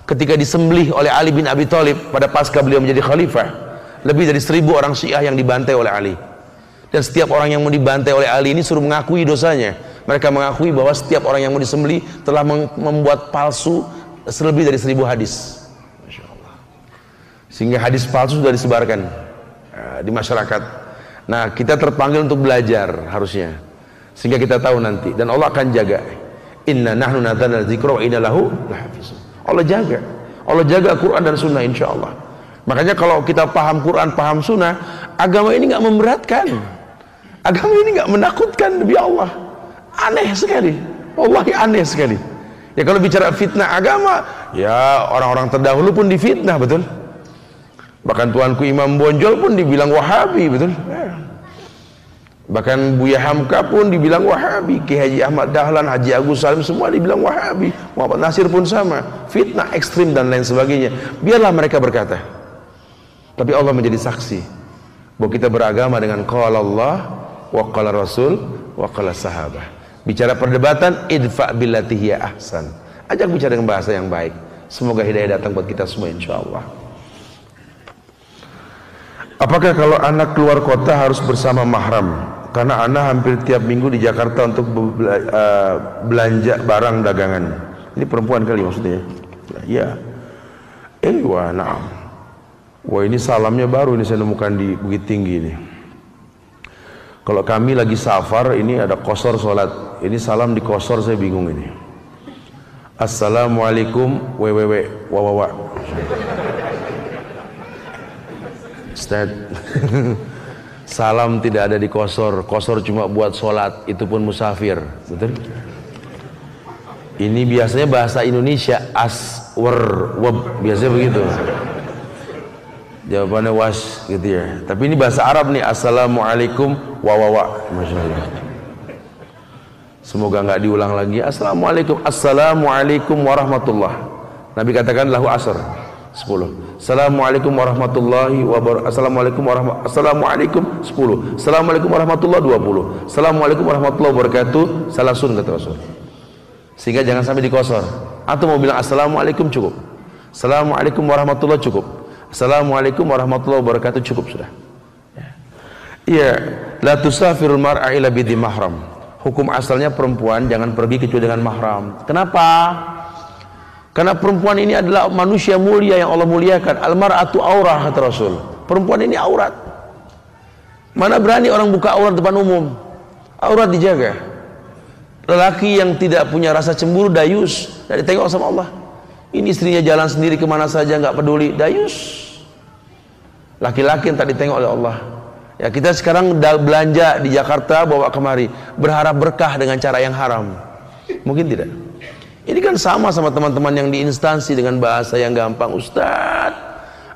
ketika disembelih oleh Ali bin Abi Thalib pada pasca beliau menjadi khalifah, lebih dari 1000 orang Syiah yang dibantai oleh Ali. Dan setiap orang yang mau dibantai oleh Ali ini suruh mengakui dosanya. Mereka mengakui bahwa setiap orang yang mau disembelih telah membuat palsu lebih dari 1000 hadis. Masya Allah. Sehingga hadis palsu sudah disebarkan di masyarakat. Nah, kita terpanggil untuk belajar harusnya, sehingga kita tahu nanti, dan Allah akan jaga. Inna nahnu nazzalna dzikra wa inna lahu lahafizun. Allah jaga Quran dan Sunnah insya Allah. Makanya kalau kita paham Quran, paham Sunnah, agama ini nggak memberatkan, agama ini nggak menakutkan, demi Allah. Aneh sekali, wallahi aneh sekali. Ya kalau bicara fitnah agama, ya orang-orang terdahulu pun difitnah, betul. Bahkan tuanku Imam Bonjol pun dibilang Wahabi, betul. Bahkan Buya Hamka pun dibilang Wahabi, Ki Haji Ahmad Dahlan, Haji Agus Salim semua dibilang Wahabi, Muhammad Nasir pun sama, fitnah ekstrim dan lain sebagainya. Biarlah mereka berkata, tapi Allah menjadi saksi bahwa kita beragama dengan qala Allah wa qala Rasul wa qala sahabah. Bicara perdebatan, idfa billati hiya ahsan. Ajak bicara dengan bahasa yang baik. Semoga hidayah datang buat kita semua insyaallah. Apakah kalau anak keluar kota harus bersama mahram? Karena anak hampir tiap minggu di Jakarta untuk belanja barang dagangan. Ini perempuan kali maksudnya? Ya. Wah, na'am. Wah, ini salamnya baru ini saya nemukan di Bukit Tinggi ini. Kalau kami lagi safar, ini ada qosor sholat. Ini salam di qosor, saya bingung ini. Assalamualaikum www. Ustaz. Salam tidak ada di qosor. Qosor cuma buat sholat, itu pun musafir, betul? Ini biasanya bahasa Indonesia aswar wab, biasanya begitu. Jawabannya was gitu ya. Tapi ini bahasa Arab nih, assalamualaikum wawawa. Masya Allah. Semoga nggak diulang lagi. Assalamualaikum warahmatullah. Nabi katakan lahu asr 10. Assalamualaikum warahmatullahi wabarakatuh. Assalamualaikum 10. Assalamualaikum warahmatullahi 20. Assalamualaikum warahmatullahi wabarakatuh. Salasun kata Rasul. Sehingga jangan sampai dikosor. Atau mau bilang assalamualaikum cukup. Assalamualaikum warahmatullahi cukup. Assalamualaikum warahmatullahi wabarakatuh cukup sudah. Iya, la tusafirul mar'a illa bidhi mahram. Hukum asalnya perempuan jangan pergi kecuali dengan mahram. Kenapa? Karena perempuan ini adalah manusia mulia yang Allah muliakan. Al-mar'atu aurah, kata Rasul. Perempuan ini aurat. Mana berani orang buka aurat depan umum? Aurat dijaga. Lelaki yang tidak punya rasa cemburu, dayus, tidak ditengok sama Allah. Ini istrinya jalan sendiri kemana saja, nggak peduli, dayus. Laki-laki yang tak ditengok oleh Allah. Ya, kita sekarang belanja di Jakarta bawa kemari, berharap berkah dengan cara yang haram. Mungkin tidak. Ini kan sama teman-teman yang di instansi dengan bahasa yang gampang. Ustaz,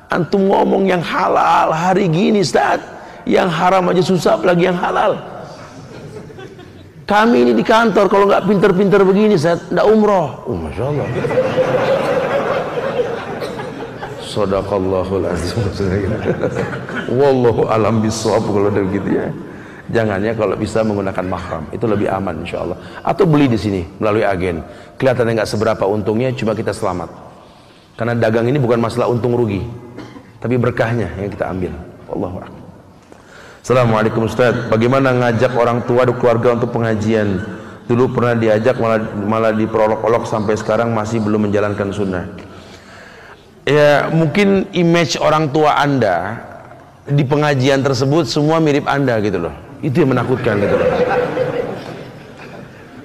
antum ngomong yang halal hari gini, Ustaz, yang haram aja susah, apalagi yang halal. Kami ini di kantor kalau nggak pinter-pinter begini, Ustaz, nggak umroh. Masya Allah. Sadaqallahul azim. Wallahu alam bisawab kalau udah begitu ya. Jangan ya, kalau bisa menggunakan mahram, itu lebih aman insya Allah. Atau beli di sini melalui agen. Kelihatannya nggak seberapa untungnya, cuma kita selamat. Karena dagang ini bukan masalah untung rugi, tapi berkahnya yang kita ambil. Allahu akbar. Assalamualaikum Ustaz. Bagaimana ngajak orang tua dan keluarga untuk pengajian? Dulu pernah diajak malah diperolok-olok, sampai sekarang masih belum menjalankan sunnah. Ya, mungkin image orang tua Anda di pengajian tersebut semua mirip Anda gitu loh. Itu yang menakutkan gitu loh.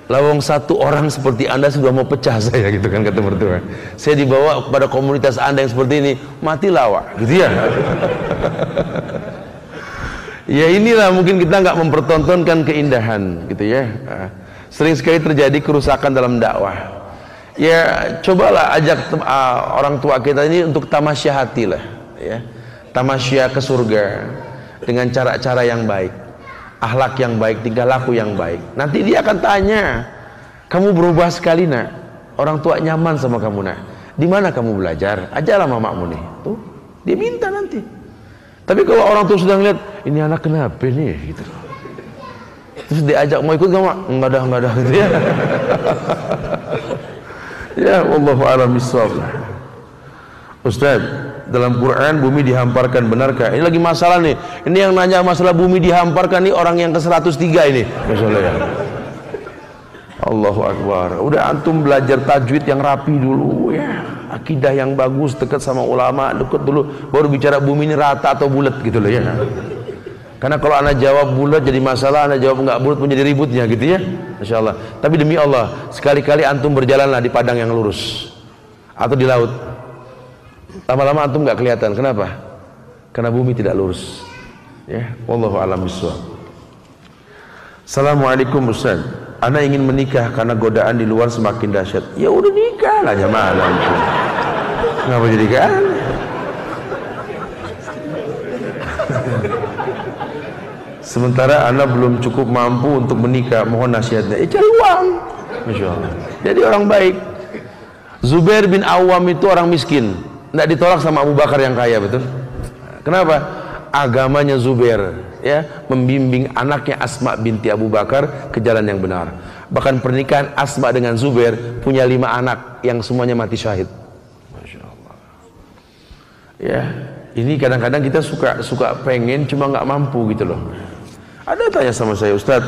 Lawang satu orang seperti Anda sudah mau pecah saya gitu kan, kata mertua. Saya dibawa kepada komunitas Anda yang seperti ini, mati lawak gitu ya. Ya inilah mungkin kita nggak mempertontonkan keindahan gitu ya. Sering sekali terjadi kerusakan dalam dakwah. Ya cobalah ajak orang tua kita ini untuk tamasya hati lah ya. Tamasya ke surga dengan cara-cara yang baik, akhlak yang baik, tingkah laku yang baik. Nanti dia akan tanya, kamu berubah sekali nak, orang tua nyaman sama kamu nak, di mana kamu belajar? Ajarlah mamamu nih. Tuh dia minta nanti. Tapi kalau orang tua sudah ngeliat, ini anak kenapa nih gitu, terus diajak mau ikut gak mak? Enggak ada gitu ya. Ya wallahu a'lam bishawab. Ustaz, dalam Quran bumi dihamparkan, benarkah? Ini lagi masalah nih. Ini yang nanya masalah bumi dihamparkan nih orang yang ke-103 ini. Masalah ya. Allahu akbar. Udah antum belajar tajwid yang rapi dulu ya. Akidah yang bagus, dekat sama ulama, dekat dulu, baru bicara bumi ini rata atau bulat gitu loh ya. Karena kalau anda jawab bulat jadi masalah, anda jawab enggak bulat menjadi ributnya gitu ya. Masya Allah. Tapi demi Allah, sekali-kali antum berjalanlah di padang yang lurus atau di laut. Lama-lama antum nggak kelihatan. Kenapa? Karena bumi tidak lurus. Ya, wallahu a'lam bishawab. Assalamualaikum Ustaz. Ana ingin menikah karena godaan di luar semakin dahsyat. Ya udah nikah lah jamaah. Kenapa jadi kan? Sementara ana belum cukup mampu untuk menikah, mohon nasihatnya. Cari uang. Masya Allah. Jadi orang baik. Zubair bin Awam itu orang miskin, tidak ditolak sama Abu Bakar yang kaya, betul? Kenapa? Agamanya Zubair ya, membimbing anaknya Asma binti Abu Bakar ke jalan yang benar. Bahkan pernikahan Asma dengan Zubair punya 5 anak yang semuanya mati syahid. Masya Allah. Ya, ini kadang-kadang kita suka pengen cuma nggak mampu gitu loh. Ada tanya sama saya, Ustaz,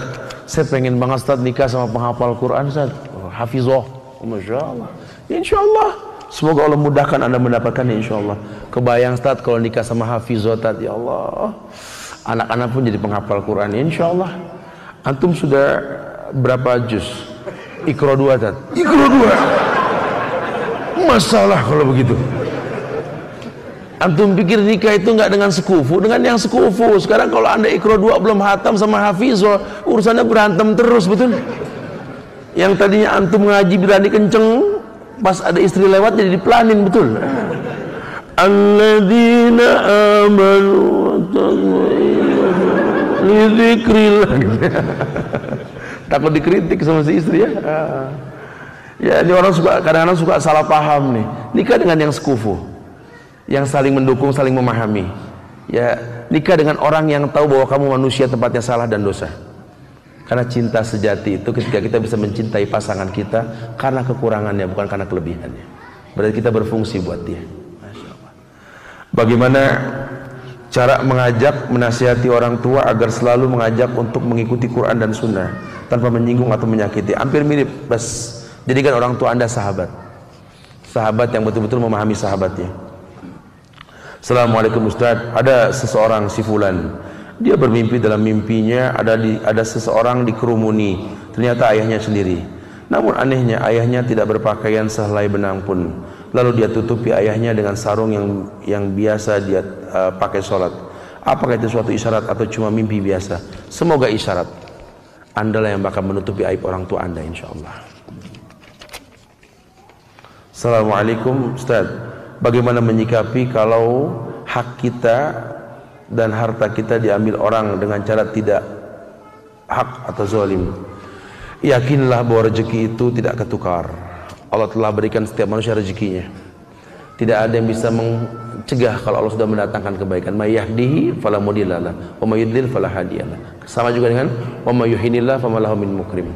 saya pengen banget Ustaz nikah sama penghafal Quran Ustaz, hafizah. Masya Allah. Insya Allah. Semoga Allah mudahkan anda mendapatkannya insya Allah. Kebayang Ustaz kalau nikah sama hafizah Ustaz, ya Allah. Anak-anak pun jadi penghafal Quran insya Allah. Antum sudah berapa juz? Iqra 2 Ustaz. Iqra 2. Masalah kalau begitu. Antum pikir nikah itu enggak dengan sekufu, dengan yang sekufu. Sekarang kalau anda Iqra 2 belum hatam sama hafizah, urusannya berantem terus, betul? Yang tadinya antum ngaji berani kenceng, pas ada istri lewat jadi dipelanin, betul? Alladzina amanu li dzikrillah. Takut dikritik sama si istri ya. Ya, ini orang kadang-kadang suka salah paham nih. Nikah dengan yang sekufu, yang saling mendukung, saling memahami. Ya, nikah dengan orang yang tahu bahwa kamu manusia tempatnya salah dan dosa. Karena cinta sejati itu ketika kita bisa mencintai pasangan kita karena kekurangannya, bukan karena kelebihannya. Berarti kita berfungsi buat dia. Masya Allah. Bagaimana cara mengajak, menasihati orang tua agar selalu mengajak untuk mengikuti Quran dan Sunnah tanpa menyinggung atau menyakiti? Hampir mirip, bas. Jadikan orang tua anda sahabat. sahabat yang betul-betul memahami sahabatnya. Assalamualaikum Ustaz, ada seseorang si fulan, dia bermimpi, dalam mimpinya ada seseorang dikerumuni, ternyata ayahnya sendiri. Namun anehnya ayahnya tidak berpakaian sehelai benang pun. Lalu dia tutupi ayahnya dengan sarung yang biasa dia pakai sholat. Apakah itu suatu isyarat atau cuma mimpi biasa? Semoga isyarat. Andalah yang bakal menutupi aib orang tua Anda, insyaallah. Assalamualaikum Ustaz, bagaimana menyikapi kalau hak kita dan harta kita diambil orang dengan cara tidak hak atau zalim? Yakinlah bahwa rezeki itu tidak ketukar. Allah telah berikan setiap manusia rezekinya. Tidak ada yang bisa mencegah kalau Allah sudah mendatangkan kebaikan. May yahdihi fala mudilla lahu wa may yudlil fala hadiya lahu. Sama juga dengan wa may yuhinillahu fama lahu min mukrim.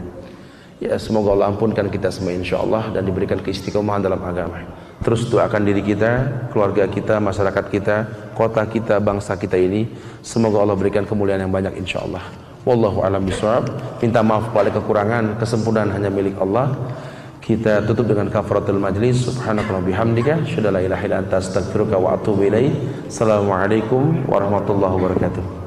Ya, semoga Allah ampunkan kita semua insyaallah dan diberikan keistiqomahan dalam agama. Terus doakan diri kita, keluarga kita, masyarakat kita, kota kita, bangsa kita ini. Semoga Allah berikan kemuliaan yang banyak insyaallah. Wallahu a'lam bishawab. Minta maaf pada kekurangan, kesempurnaan hanya milik Allah. Kita tutup dengan kafaratul majlis. Subhanakallahumma bihamdika, asyhadu an la ilaha illa anta, astaghfiruka wa atubu ilaik. Assalamualaikum warahmatullahi wabarakatuh.